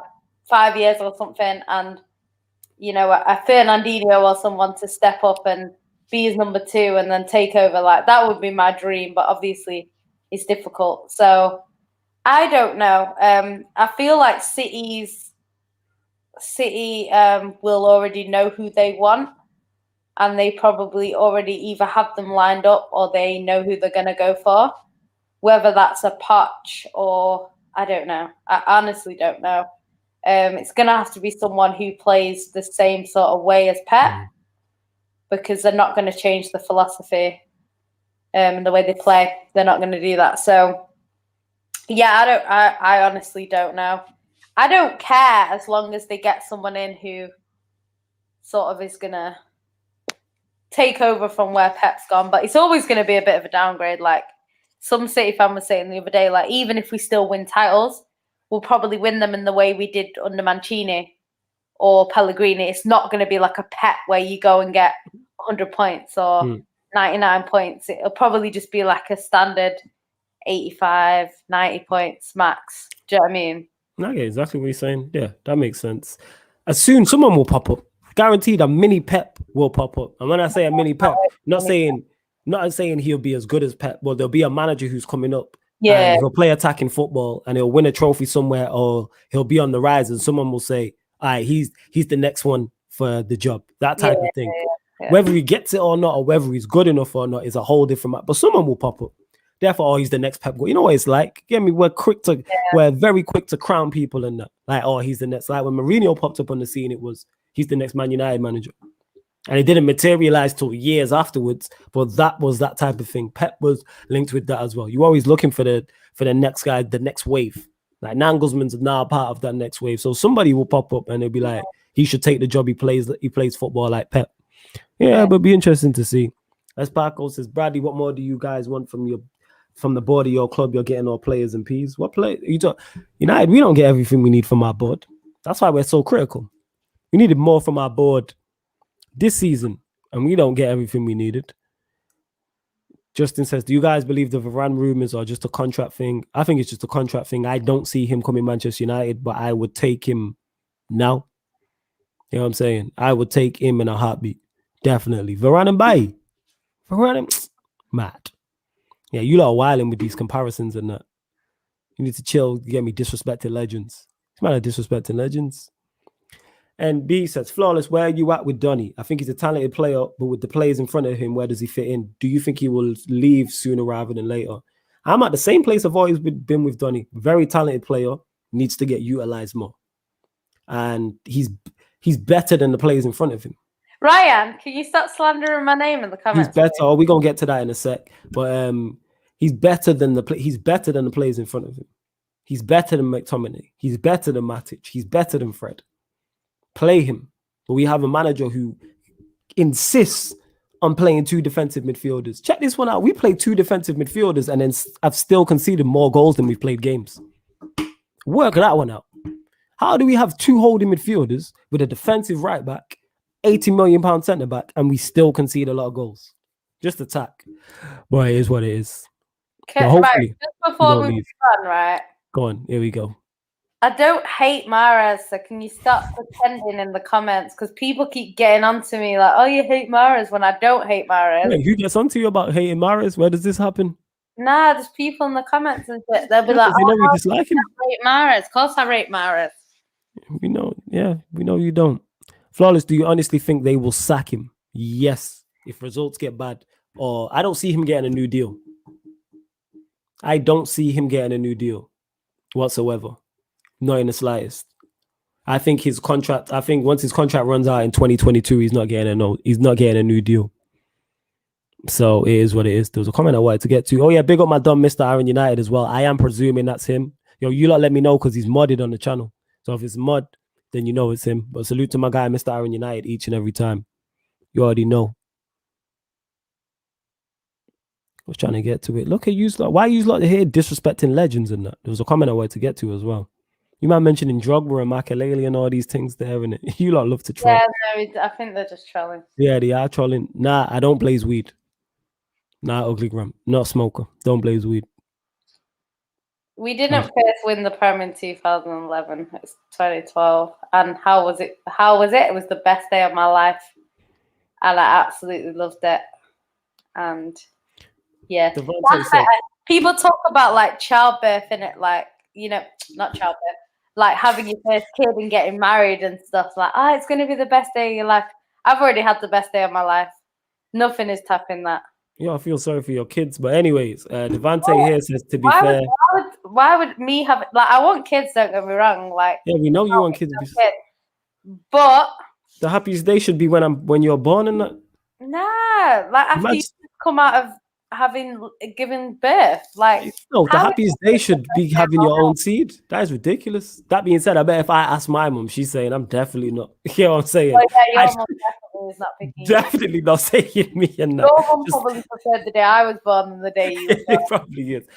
5 years or something, and a Fernandinho or someone to step up and be his number 2 and then take over. Like, that would be my dream, but obviously it's difficult. So I don't know. I feel like City will already know who they want, and they probably already either have them lined up or they know who they're going to go for. Whether that's a Poch or I don't know. I honestly don't know. It's going to have to be someone who plays the same sort of way as Pep, because they're not going to change the philosophy and the way they play. They're not going to do that. So, yeah, I honestly don't know. I don't care as long as they get someone in who sort of is going to take over from where Pep's gone. But it's always going to be a bit of a downgrade. Like some City fan was saying the other day, like, even if we still win titles, we'll probably win them in the way we did under Mancini or Pellegrini. It's not going to be like a Pep where you go and get 100 points or 99 points. It'll probably just be like a standard 85, 90 points max. Do you know what I mean? I get exactly what you're saying. Yeah, that makes sense. As soon someone will pop up. Guaranteed a mini Pep will pop up. And when I say a mini Pep, not saying he'll be as good as Pep, but there'll be a manager who's coming up Yeah. and he'll play attacking football and he'll win a trophy somewhere, or he'll be on the rise and someone will say, all right, he's the next one for the job. That type of thing. Yeah. Whether he gets it or not, or whether he's good enough or not, is a whole different matter. But someone will pop up. Therefore, he's the next Pep. You know what it's like? Get me? We're very quick to crown people and that. Like, oh, he's the next. Like when Mourinho popped up on the scene, it was he's the next Man United manager. And it didn't materialize till years afterwards, but that was that type of thing. Pep was linked with that as well. You're always looking for the next guy, the next wave. Like Nagelsmann's now part of that next wave. So somebody will pop up and they'll be like, he should take the job. He plays football like Pep. Yeah, but it'd be interesting to see. As Paco says, Bradley, what more do you guys want from the board of your club? You're getting all players and P's. What play you talk? United, we don't get everything we need from our board. That's why we're so critical. We needed more from our board this season, and we don't get everything we needed. Justin says, do you guys believe the Varane rumors are just a contract thing? I think it's just a contract thing. I don't see him coming Manchester United, but I would take him now. You know what I'm saying? I would take him in a heartbeat. Definitely. Varane and Bailly. Varane, mad. Yeah, you lot are wilding with these comparisons and that. You need to chill. You get me? Disrespecting legends. It's not disrespecting legends. And B says, Flawless, where are you at with Donny? I think he's a talented player, but with the players in front of him, where does he fit in? Do you think he will leave sooner rather than later? I'm at the same place I've always been with Donny. Very talented player, needs to get utilized more. And he's better than the players in front of him. Ryan, can you stop slandering my name in the comments? He's better. Oh, we're gonna get to that in a sec. But he's better than the players in front of him. He's better than McTominay. He's better than Matic. He's better than Fred. Play him. But we have a manager who insists on playing two defensive midfielders. Check this one out. We played two defensive midfielders and then I've still conceded more goals than we've played games. Work that one out. How do we have two holding midfielders with a defensive right back, 80 million pound centre back, and we still concede a lot of goals? Just attack. Boy, it is what it is. Okay, hopefully, just before we move on, right? Go on, here we go. I don't hate Mahrez, so can you stop pretending in the comments? Because people keep getting onto me like, oh, you hate Mahrez, when I don't hate Mahrez. Wait, who gets onto you about hating Mahrez? Where does this happen? Nah, there's people in the comments and shit. They'll be like, oh, you dislike him? I rate Mahrez. Of course I rate Mahrez. We know, we know you don't. Flawless, do you honestly think they will sack him? Yes, if results get bad. Or I don't see him getting a new deal. I don't see him getting a new deal whatsoever. Not in the slightest. I think once his contract runs out in 2022, he's not getting a new deal. So it is what it is. There was a comment I wanted to get to. Oh yeah, big up my dumb Mr. Aaron United as well. I am presuming that's him. Yo, you lot let me know because he's modded on the channel. So if it's mod, then you know it's him. But salute to my guy, Mr. Aaron United, each and every time. You already know. I was trying to get to it. Look at you lot. Why are you lot here disrespecting legends and that? There was a comment I wanted to get to as well. You might mentioning Drogba and Makelele and all these things there, innit? You lot love to troll. Yeah, no, I think they're just trolling. Yeah, they are trolling. Nah, I don't blaze weed. Nah, ugly gram. Not a smoker. Don't blaze weed. We didn't first win the Prem in 2011. It's 2012. And how was it? It was the best day of my life. And I absolutely loved it. And yeah. People talk about like childbirth in it, like, you know, not childbirth, like having your first kid and getting married and stuff. Like, it's going to be the best day of your life. I've already had the best day of my life. Nothing is topping that. Yeah, I feel sorry for your kids. But anyways, Devante here says, to be fair. Why would me have, like, I want kids, don't get me wrong. Like, yeah, we know you want kids. But the happiest day should be when you're born and that. Nah, like after you come out of given birth, like no, the happiest day should be having your own seed. That is ridiculous. That being said, I bet if I ask my mom, she's saying I'm definitely not. You know what I'm saying? Well, yeah, your mom definitely is not picking. Definitely not saying me and that. Your mom probably preferred the day I was born than the day you were born. It probably is.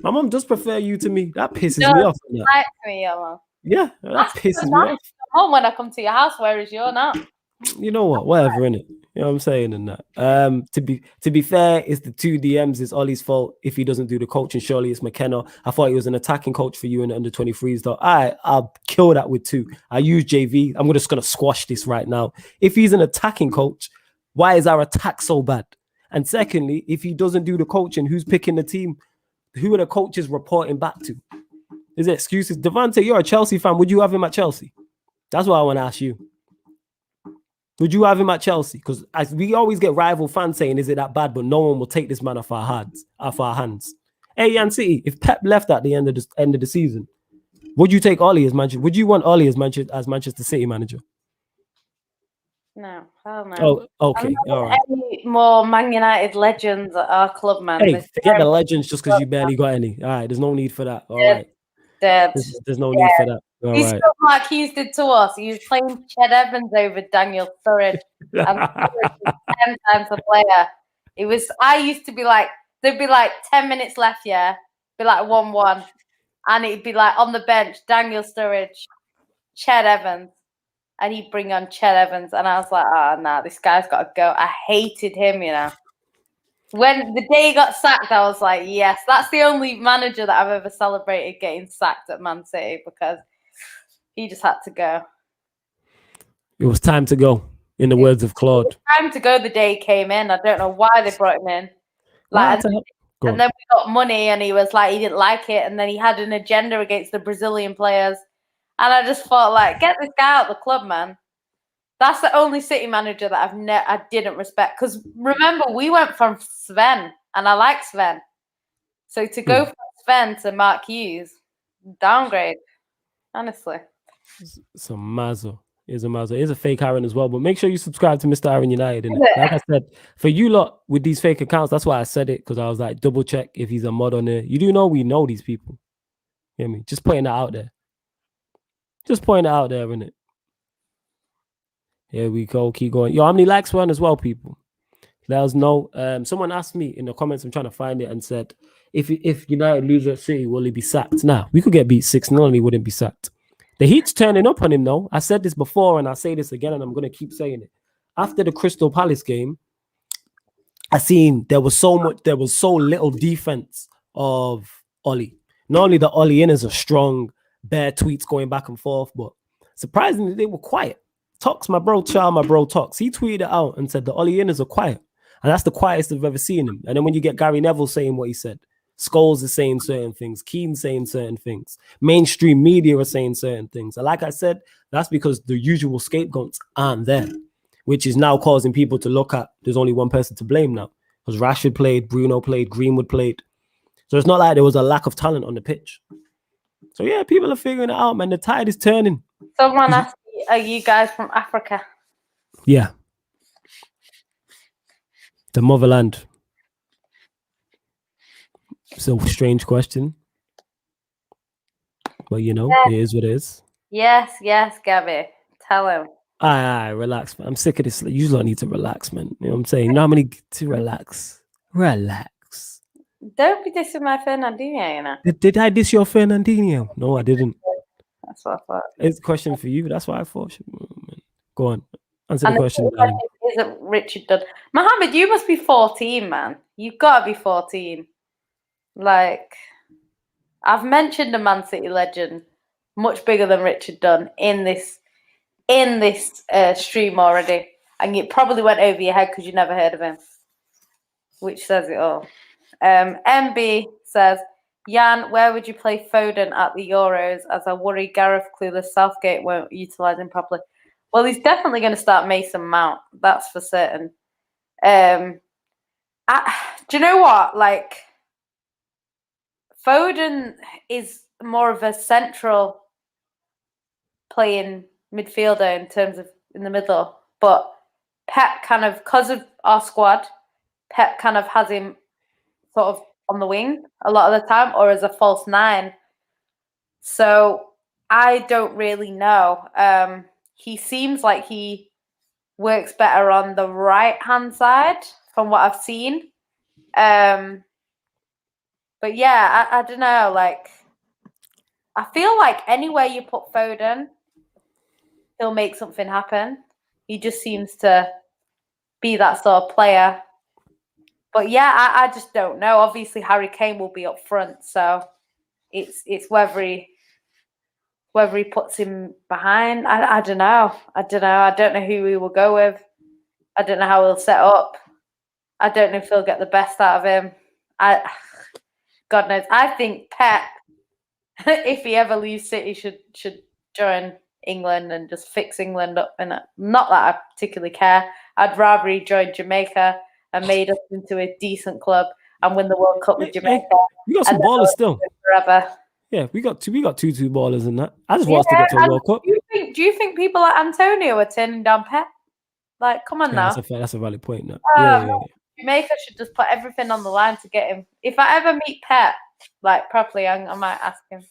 My mom does prefer you to me. That pisses me off. Like me, your mom. Yeah, that pisses me off. Mom, when I come to your house, where is your now? You know what? Whatever, innit? You know what I'm saying in that. To be fair, it's the two DMs. It's Ollie's fault if he doesn't do the coaching. Surely it's McKenna. I thought he was an attacking coach for you in the under 23s though. I'll kill that with two. I use JV. I'm just gonna squash this right now. If he's an attacking coach, why is our attack so bad? And secondly, if he doesn't do the coaching, who's picking the team? the coaches reporting back to? Is it excuses? Devante, you're a Chelsea fan. Would you have him at Chelsea? That's what I want to ask you. Would you have him at Chelsea? Because we always get rival fans saying, "Is it that bad?" But no one will take this man off our hands. Hey, and City, if Pep left at the end of the season, would you take Ollie as manager? Would you want Ollie as Manchester City manager? No, hell no. Oh, okay, all right. Any more Man United legends at our club, man? Hey, forget the legends just because you barely got any. All right, there's no need for that. All right, dead. There's no need for that. All He's right. stuff Mark Hughes did to us. He was playing Ched Evans over Daniel Sturridge, and Sturridge was 10 times a player. It was. I used to be like, there'd be like 10 minutes left, yeah, be like 1-1, and it'd be like on the bench, Daniel Sturridge, Ched Evans, and he'd bring on Ched Evans, and I was like, oh, nah, this guy's got to go. I hated him, you know. When the day he got sacked, I was like, yes, that's the only manager that I've ever celebrated getting sacked at Man City, because he just had to go. It was time to go, in the words of Claude. Time to go the day he came in. I don't know why they brought him in. Like, and then we got money, and he was like, he didn't like it, and then he had an agenda against the Brazilian players. And I just thought, like, get this guy out of the club, man. That's the only City manager that I didn't respect. Because remember, we went from Sven, and I like Sven. So to go from Sven to Mark Hughes, downgrade, honestly. It's a mazzo. It's a mazzo. It's a fake Aaron as well. But make sure you subscribe to Mr. Aaron United. Like I said, for you lot with these fake accounts, that's why I said it, because I was like, double check if he's a mod on there. You do know we know these people. You hear me? Just pointing that out there. Just pointing it out there, innit? Here we go. Keep going. Yo, how many likes were on as well, people? Let us know. Someone asked me in the comments, I'm trying to find it, and said, if United lose at City, will he be sacked? Nah, we could get beat 6-0 and he wouldn't be sacked. The heat's turning up on him, though. I said this before, and I'll say this again, and I'm going to keep saying it. After the Crystal Palace game, I seen there was so little defense of Ollie. Not only the Ollie inners are strong, bare tweets going back and forth, but surprisingly, they were quiet. Tox, my bro Tox, he tweeted it out and said the Ollie inners are quiet. And that's the quietest I've ever seen him. And then when you get Gary Neville saying what he said, Scholes is saying certain things, Keane's saying certain things, mainstream media are saying certain things. And like I said, that's because the usual scapegoats aren't there, which is now causing people to look at there's only one person to blame now. Because Rashford played, Bruno played, Greenwood played. So it's not like there was a lack of talent on the pitch. So yeah, people are figuring it out, man. The tide is turning. Someone asked me, are you guys from Africa? Yeah. The motherland. It's a strange question. But you know, It is what it is. Yes, Gabby. Tell him. Aye, relax, man. I'm sick of this. You don't need to relax, man. You know what I'm saying? You know how many to relax? Relax. Don't be dissing my Fernandinho, you know. Did I diss your Fernandinho? No, I didn't. That's what I thought. It's a question for you. That's why I thought. Go on. Answer the question. Isn't Richard Dunn? Mohammed, you must be 14, man. You've got to be 14. Like, I've mentioned a Man City legend much bigger than Richard Dunn in this stream already, and it probably went over your head because you never heard of him, which says it all. MB says, Jan, where would you play Foden at the Euros? As I worry Gareth clueless Southgate won't utilise him properly. Well, he's definitely going to start Mason Mount. That's for certain. Do you know what? Like, Foden is more of a central playing midfielder in terms of in the middle. But Pep kind of, because of our squad, Pep kind of has him sort of on the wing a lot of the time, or as a false nine. So I don't really know. He seems like he works better on the right-hand side from what I've seen. But yeah, I don't know. Like, I feel like anywhere you put Foden, he'll make something happen. He just seems to be that sort of player. But yeah, I just don't know. Obviously, Harry Kane will be up front, so it's whether he puts him behind. I don't know. I don't know who he will go with. I don't know how he'll set up. I don't know if he'll get the best out of him. God knows. I think Pep, if he ever leaves City, should join England and just fix England up. And not that I particularly care. I'd rather he joined Jamaica and made us into a decent club and win the World Cup with Jamaica. We got some ballers still. Forever. Yeah, we got two ballers in that. I just want us to get to a World Cup. Do you think people like Antonio are turning down Pep? Like, come on now. That's a valid point. Now. Jamaica should just put everything on the line to get him. If I ever meet Pep, like properly, I might ask him.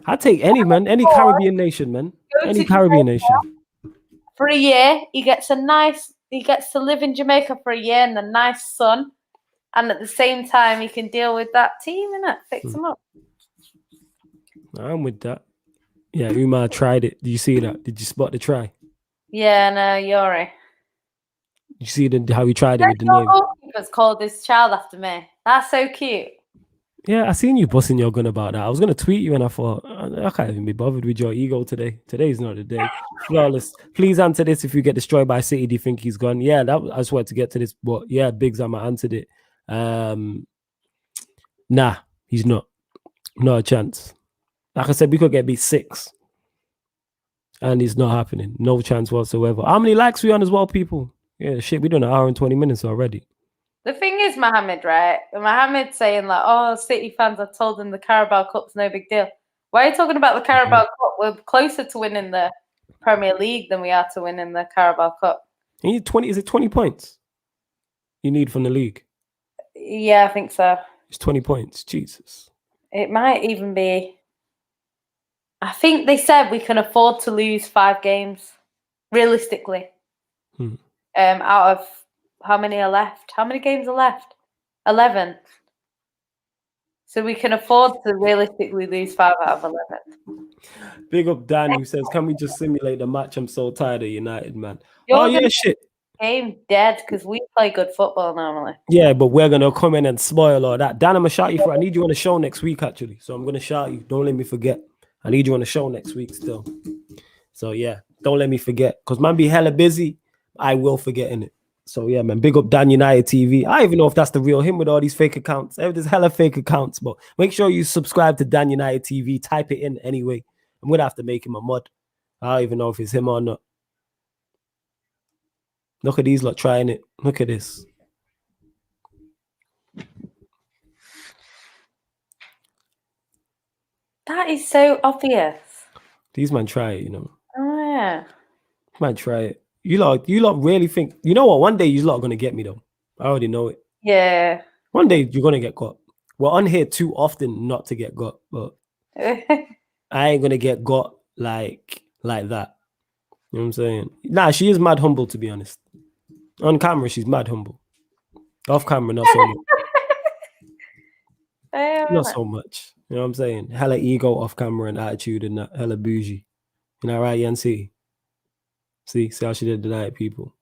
I'd take any Caribbean nation, man. Any Caribbean nation. For a year, he gets to live in Jamaica for a year in the nice sun, and at the same time, he can deal with that team, innit? Fix them up. I'm with that. Yeah, Umar tried it. Did you see that? Did you spot the try? Yeah, no, Yori. You see how he tried it with the name? Goalkeeper's called this child after me. That's so cute. Yeah, I seen you busting your gun about that. I was going to tweet you and I thought, I can't even be bothered with your ego today. Today's not the day. Flawless. Please answer this. If you get destroyed by City, do you think he's gone? Yeah, I just wanted to get to this. But yeah, Biggs, I answered it. Nah, he's not. Not a chance. Like I said, we could get beat 6. And it's not happening. No chance whatsoever. How many likes we on as well, people? Yeah, shit, we done an hour and 20 minutes already. The thing is, Mohammed, right? Mohammed saying like, oh, City fans, I told them the Carabao Cup's no big deal. Why are you talking about the Carabao Cup? We're closer to winning the Premier League than we are to winning the Carabao Cup. You need 20, is it 20 points you need from the league? Yeah, I think so. It's 20 points. Jesus. It might even be. I think they said we can afford to lose 5 games, realistically. Out of how many are left? How many games are left? 11. So we can afford to realistically lose 5 out of 11. Big up Dan, who says, can we just simulate the match? I'm so tired of United, man. Shit. Game dead because we play good football normally. Yeah, but we're going to come in and spoil all that. Dan, I'm going to shout you for I need you on the show next week, actually. So I'm going to shout you. Don't let me forget. I need you on the show next week still. So yeah, don't let me forget. Because man be hella busy. I will forget in it. So yeah, man, big up Dan United TV. I don't even know if that's the real him with all these fake accounts. There's hella fake accounts, but make sure you subscribe to Dan United TV. Type it in anyway. I'm going to have to make him a mod. I don't even know if it's him or not. Look at these lot trying it. Look at this. That is so obvious. These man try it, you know. Oh yeah. Man try it. You lot really think, you know what? One day you lot are going to get me though. I already know it. Yeah. One day you're going to get got. We're on here too often not to get got, but I ain't going to get got like that. You know what I'm saying? Nah, she is mad humble, to be honest. On camera, she's mad humble. Off camera, not so much. Not so much. You know what I'm saying? Hella ego off camera and attitude and that. Hella bougie. You know, right, Yancy? See how she did tonight, people.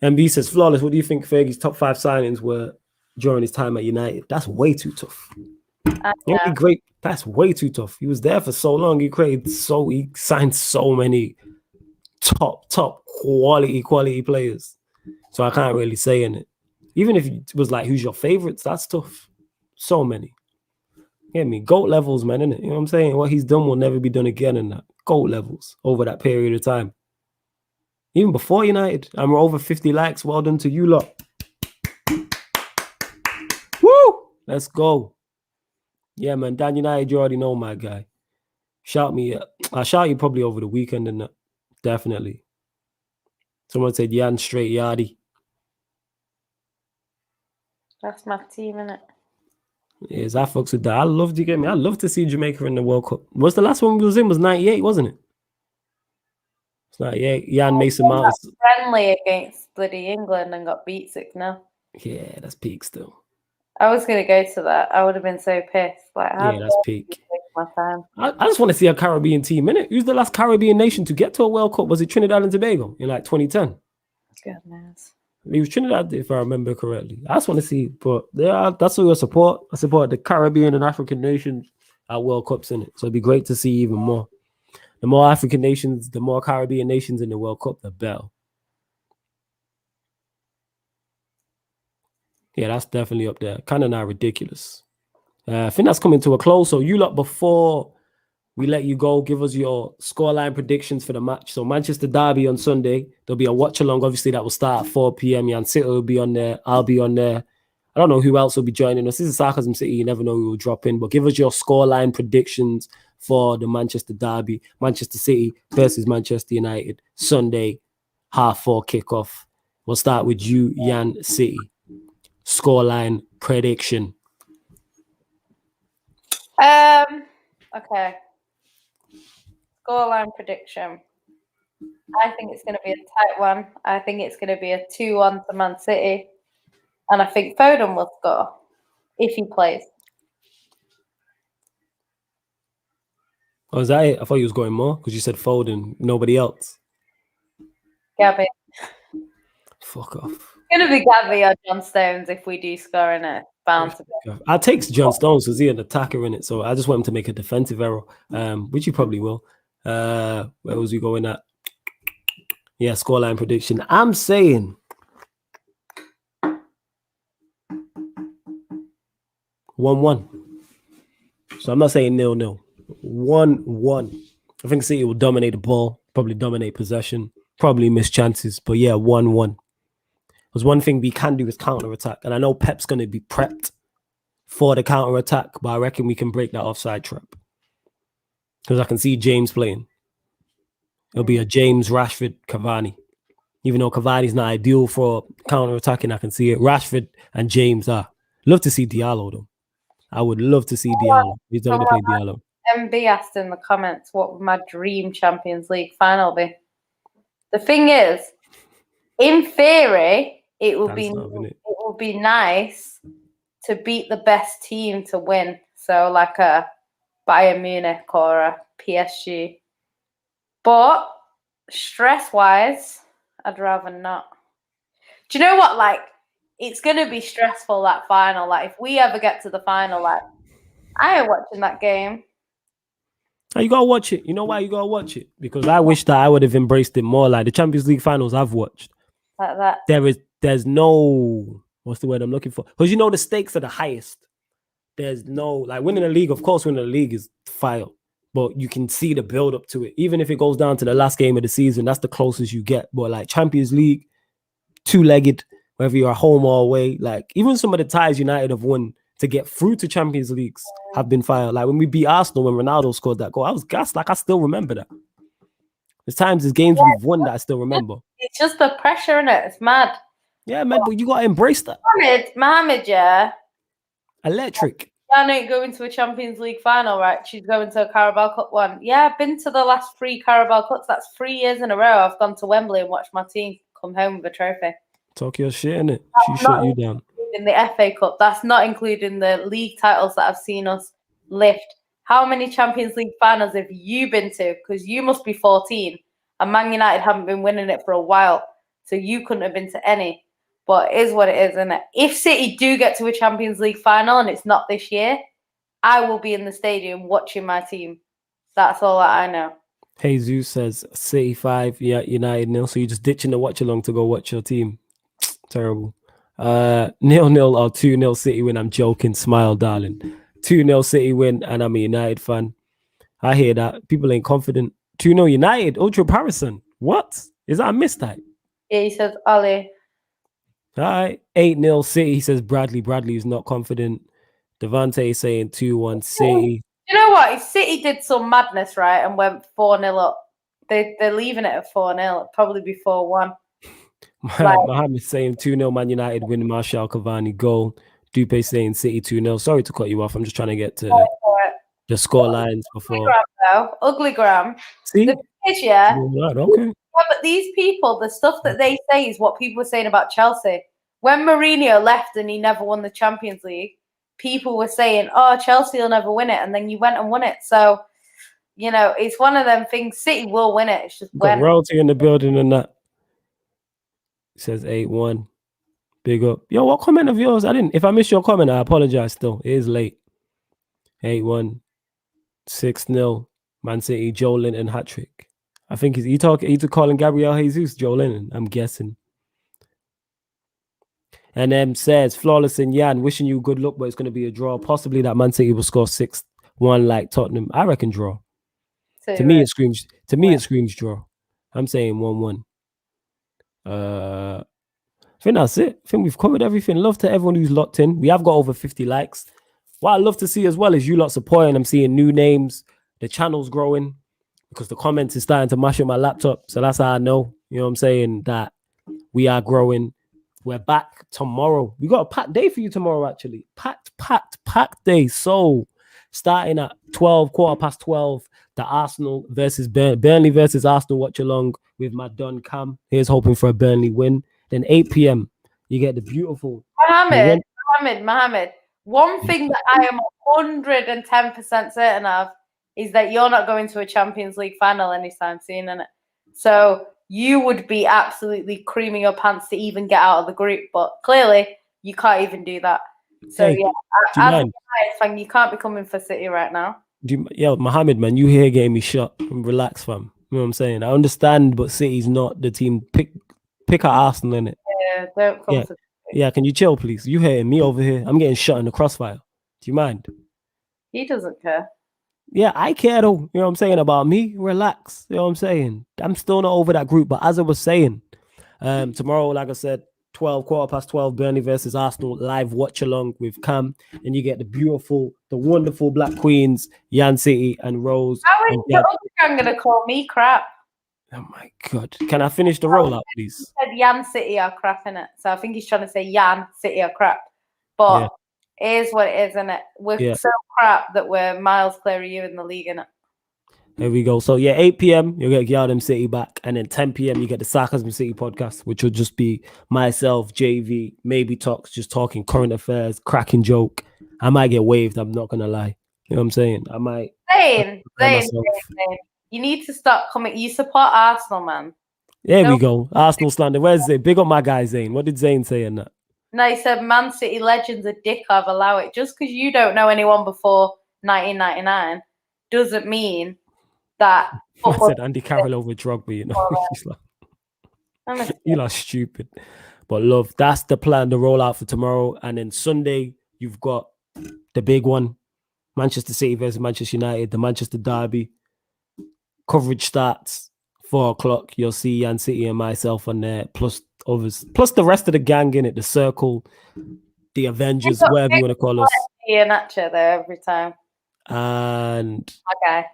MB says, Flawless, what do you think Fergie's top 5 signings were during his time at United? That's way too tough. Yeah. Great. That's way too tough. He was there for so long. He signed so many top quality players. So I can't really say in it. Even if it was like, who's your favorites? That's tough. So many. Get me? GOAT levels, man, innit? You know what I'm saying? What he's done will never be done again in that. GOAT levels over that period of time. Even before United. And we're over 50 likes. Well done to you lot. Woo! Let's go. Yeah, man. Dan United, you already know my guy. Shout me. I'll shout you probably over the weekend and that. Definitely. Someone said Jan straight Yardy. That's my team, innit? Yes, I fucks with that. I love to get me. I love to see Jamaica in the World Cup. What's the last one we was in? Was 98, wasn't it? It's 98. Jan Mason Mount. Friendly against bloody England and got beat 6-0. Yeah, that's peak still. I was gonna go to that. I would have been so pissed. Like, yeah, that's peak. My time. I just want to see a Caribbean team, innit? Who's the last Caribbean nation to get to a World Cup? Was it Trinidad and Tobago in like 2010? Goodness. It was Trinidad, if I remember correctly. I just want to see, but yeah, that's what I support. I support the Caribbean and African nations at World Cups, in it. So it'd be great to see even more. The more African nations, the more Caribbean nations in the World Cup, the better. Yeah, that's definitely up there. Kind of not ridiculous. I think that's coming to a close. So you lot, before we let you go, give us your scoreline predictions for the match. So Manchester Derby on Sunday. There'll be a watch along. Obviously, that will start at 4 p.m. Jan City will be on there. I'll be on there. I don't know who else will be joining us. This is Sarcasm City. You never know who will drop in. But give us your scoreline predictions for the Manchester Derby. Manchester City versus Manchester United. Sunday, 4:30 kickoff. We'll start with you, Jan City. Scoreline prediction. Okay. Scoreline prediction. I think it's going to be a tight one. I think it's going to be a 2-1 to Man City. And I think Foden will score if he plays. Oh, is that it? I thought you was going more because you said Foden, nobody else. Gabby. Fuck off. It's going to be Gabby or John Stones if we do score in it. Bound to be. I take John Stones because he's an attacker in it. So I just want him to make a defensive error, which he probably will. Where was he going at? Yeah, scoreline prediction. I'm saying 1-1. So I'm not saying 0-0. 1-1. I think City will dominate the ball, probably dominate possession, probably miss chances. But yeah, 1-1. Because one thing we can do is counter-attack. And I know Pep's going to be prepped for the counter-attack, but I reckon we can break that offside trap. Because I can see James playing. It'll be a James, Rashford, Cavani. Even though Cavani's not ideal for counter-attacking, I can see it. Rashford and James are. Love to see Diallo, though. I would love to see Diallo. He's going to play Diallo. MB asked in the comments, what would my dream Champions League final be? The thing is, in theory, it will be nice to beat the best team to win. So like a Bayern Munich or a PSG. But stress-wise, I'd rather not. Do you know what? Like, it's going to be stressful, that final. Like, if we ever get to the final, like, I ain't watching that game. You gotta watch it. You know why you gotta watch it? Because I wish that I would have embraced it more. Like the Champions League finals I've watched. Like that. There's no, what's the word I'm looking for? Because you know the stakes are the highest. There's no, like winning a league, of course, winning a league is fire. But you can see the build up to it. Even if it goes down to the last game of the season, that's the closest you get. But like Champions League, two-legged, whether you're home or away, like even some of the ties United have won to get through to Champions Leagues have been fire. Like when we beat Arsenal, when Ronaldo scored that goal, I was gassed. Like I still remember that. There's times, there's games we've won that I still remember. It's just the pressure in it. It's mad. Yeah, man, but you gotta embrace that. Mohammed, yeah. Electric. Janet ain't going to a Champions League final, right? She's going to a Carabao Cup one. Yeah, I've been to the last 3 Carabao Cups. That's 3 years in a row. I've gone to Wembley and watched my team come home with a trophy. Talk your shit, innit? She shut you down. In the FA Cup, that's not including the league titles that I've seen us lift. How many Champions League finals have you been to? Because you must be 14, and Man United haven't been winning it for a while, so you couldn't have been to any. But it is what it is, isn't it? If City do get to a Champions League final and it's not this year, I will be in the stadium watching my team. That's all that I know. Jesus says City 5, yeah, United 0. So you're just ditching the watch along to go watch your team. Terrible. 0-0 or 2-0 City win. I'm joking. Smile, darling. 2-0 City win, and I'm a United fan. I hear that. People ain't confident. 2-0 United. Ultra Parison. What? Is that a mistype? Yeah, he says Ollie. All right. 8-0 City. He says Bradley. Bradley is not confident. Devante is saying 2-1 City. You know what? If City did some madness, right, and went 4-0 up, they're leaving it at 4-0. It'll probably be 4-1. Mohammed saying 2-0 Man United win. Martial Cavani goal. Dupe saying City 2-0. Sorry to cut you off. I'm just trying to get to the score lines before. Ugly gram. See? The is, yeah. Okay. Yeah, but these people, the stuff that they say is what people were saying about Chelsea. When Mourinho left and he never won the Champions League, people were saying, oh, Chelsea will never win it. And then you went and won it. So, you know, it's one of them things. City will win it. It's just when. Royalty in the building and that. It says 8-1. Big up. Yo, what comment of yours? If I missed your comment, I apologize still. It is late. 8-1. 6-0. Man City, Joe Linton hat-trick. I think he's calling Gabriel Jesus Joe Linton, I'm guessing. And says, Flawless and Yan, wishing you good luck, but it's going to be a draw. Possibly that Man City will score 6-1 like Tottenham. I reckon draw. So, To me, it screams. To me, it screams draw. I'm saying 1-1. I think that's it. I think we've covered everything. Love to everyone who's locked in. We have got over 50 likes. What I love to see as well is you lot supporting. I'm seeing new names. The channel's growing because the comments is starting to mash up my laptop. So that's how I know, you know what I'm saying, that we are growing. We're back tomorrow. We got a packed day for you tomorrow, actually. Packed day. So starting at 12:15, the Arsenal versus Burnley versus Arsenal watch along with my Don Cam. Here's hoping for a Burnley win. Then 8 p.m. you get the beautiful Mohammed. One thing that I am 110% certain of is that you're not going to a Champions League final anytime soon, innit? So you would be absolutely creaming your pants to even get out of the group, but clearly you can't even do that. So Hey, as a fan, you can't be coming for City right now. Mohammed, man, you here getting me shot. Relax, fam. You know what I'm saying? I understand, but City's not the team. Pick our Arsenal, innit? Yeah, don't come to City. Yeah, can you chill, please? You hitting me over here. I'm getting shot in the crossfire. Do you mind? He doesn't care. Yeah, I care though. You know what I'm saying about me? Relax. You know what I'm saying? I'm still not over that group. But as I was saying, tomorrow, like I said, 12, Burnley versus Arsenal live watch along with Cam, and you get the wonderful Black Queens, Yan City and Rose. How is the other gang gonna call me crap? Oh my god! Can I finish the rollout, please? He said Yan City are crap, innit? So I think he's trying to say Yan City are crap. But it is what it is, innit? We're so crap that we're miles clear of you in the league, innit? There we go. So 8 p.m. you'll get GYALDEM City back, and then 10 p.m. you get the Sarcasm City podcast, which will just be myself, JV, maybe Talks, just talking current affairs, cracking joke. I might get waved. I'm not gonna lie. You know what I'm saying? I might. Zayn. You need to stop coming. You support Arsenal, man. There we go. Arsenal slander. Where's Zayn? Big up my guy Zayn. What did Zayn say in that? No, he said Man City legends are dick of, allow it. Just because you don't know anyone before 1999 doesn't mean that. I said Andy Carroll over Drogba, you know. You lot stupid. But love, that's the plan, the rollout for tomorrow. And then Sunday, you've got the big one. Manchester City versus Manchester United, the Manchester Derby. Coverage starts 4 o'clock. You'll see Yan City and myself on there, plus others, plus the rest of the gang in it, the Circle, the Avengers, whatever you want to call us. Nacho there every time. And okay,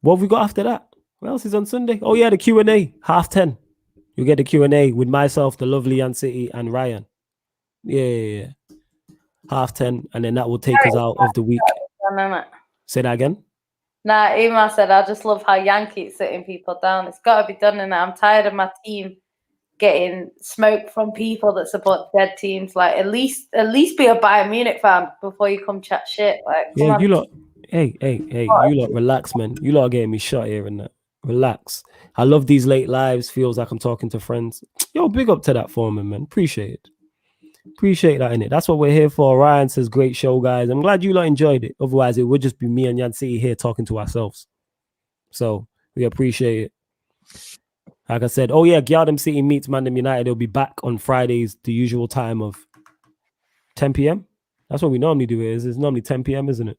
what have we got after that? What else is on Sunday? Oh yeah, the Q&A, 10:30. You get the Q&A with myself, the lovely Yan City, and Ryan. Yeah. 10:30, and then that will take us out of the week. Say that again. Nah, Uma said, I just love how Yankees sitting people down. It's got to be done, and I'm tired of my team getting smoke from people that support dead teams. Like, at least be a Bayern Munich fan before you come chat shit. Like, yeah, you lot. Hey, you lot, relax, man. You lot are getting me shot here and that. Relax. I love these late lives. Feels like I'm talking to friends. Yo, big up to that foreman, man. Appreciate it. Appreciate that, innit? That's what we're here for. Ryan says, great show, guys. I'm glad you lot enjoyed it. Otherwise, it would just be me and Yan City here talking to ourselves. So we appreciate it. Like I said, GYALDEM City meets Mandem United. They'll be back on Fridays, the usual time of 10 p.m. That's what we normally do. It's normally 10 p.m., isn't it?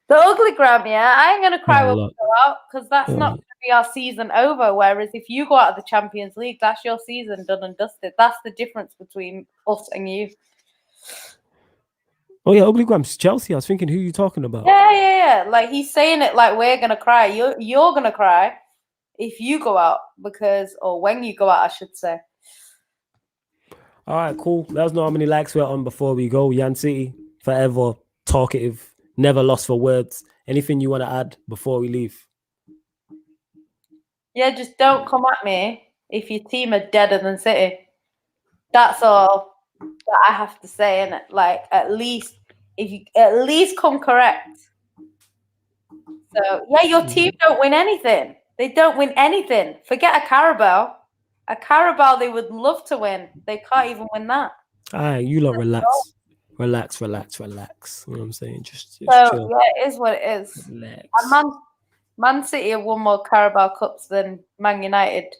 The ugly gram, yeah. I ain't going to cry when we go out because that's not going to be our season over. Whereas if you go out of the Champions League, that's your season done and dusted. That's the difference between us and you. Oh, yeah, ugly gram's Chelsea. I was thinking, who are you talking about? Yeah. Like, he's saying it like we're going to cry. You're going to cry if you go out or when you go out, I should say. All right, cool. Let us know how many likes we're on before we go. Yan City, forever talkative. Never lost for words. Anything you want to add before we leave? Yeah, just don't come at me if your team are deader than City. That's all that I have to say, innit? Like, at least come correct. So, yeah, your team don't win anything. They don't win anything. Forget a Carabao. A Carabao they would love to win. They can't even win that. All right, you lot relax. Relax. You know what I'm saying? Just chill. Yeah, it is what it is. Relax. And Man City have won more Carabao Cups than Man United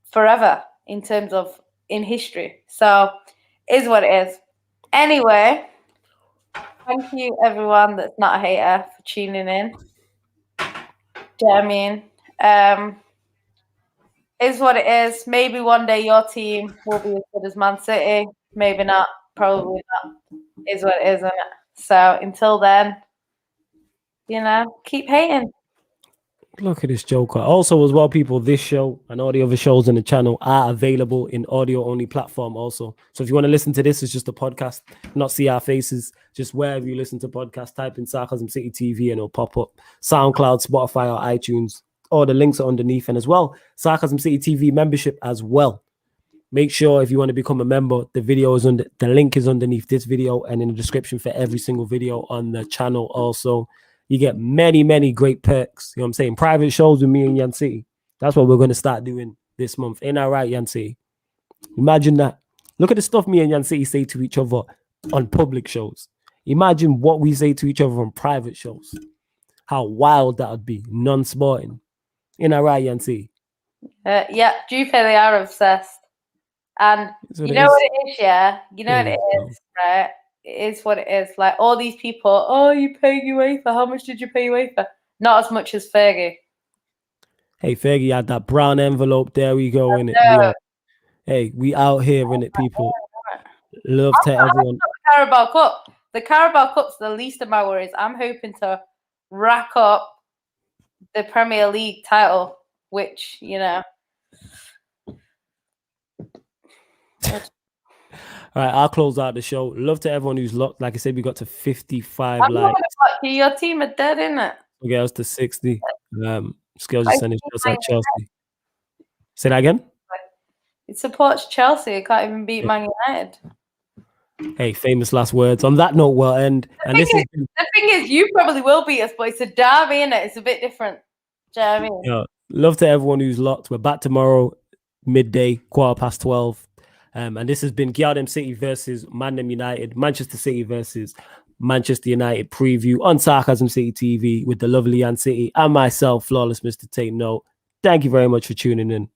forever in terms of in history. So, is what it is. Anyway, thank you everyone that's not a hater for tuning in. Do you know what I mean? Is what it is. Maybe one day your team will be as good as Man City. Maybe not. Probably not. Is what it is, isn't it? So until then, keep hating. Look at this joker. Also, as well, people, this show and all the other shows on the channel are available in audio-only platform also. So if you want to listen to this, it's just a podcast, not see our faces. Just wherever you listen to podcasts, type in Sarcasm City TV and it'll pop up. SoundCloud, Spotify, or iTunes. All the links are underneath. And as well, Sarcasm City TV membership as well. Make sure if you want to become a member, the link is underneath this video and in the description for every single video on the channel also. You get many, many great perks. You know what I'm saying? Private shows with me and Yancy. That's what we're going to start doing this month. Ain't that right, Yancy? Imagine that. Look at the stuff me and Yancy say to each other on public shows. Imagine what we say to each other on private shows. How wild that would be. Non-sporting. Ain't that right, Yancy? Yeah, do you feel they are obsessed? And you know what it is, yeah? You know what it is, right? It is what it is. Like all these people, oh, you pay UEFA. How much did you pay UEFA? Not as much as Fergie. Hey, Fergie had that brown envelope. There we go, innit? Yeah. Hey, we out here, innit, people? Love to everyone. The Carabao Cup. The Carabao Cup's the least of my worries. I'm hoping to rack up the Premier League title, which, All right, I'll close out the show. Love to everyone who's locked. Like I said, we got to 55 likes. Your team are dead, isn't it? We get us to 60. Skills just sending shots at Chelsea. Say that again? It supports Chelsea. It can't even beat Man United. Hey, famous last words. On that note, we'll end. The thing is, you probably will beat us, but it's a derby, isn't it? It's a bit different. Do you know what I mean? Yeah. Love to everyone who's locked. We're back tomorrow, midday, 12:15. And this has been GYALDEM City versus MANDEM United, Manchester City versus Manchester United preview on Sarcasm City TV with the lovely Ann City and myself, Flawless Mr. Tate Note. Thank you very much for tuning in.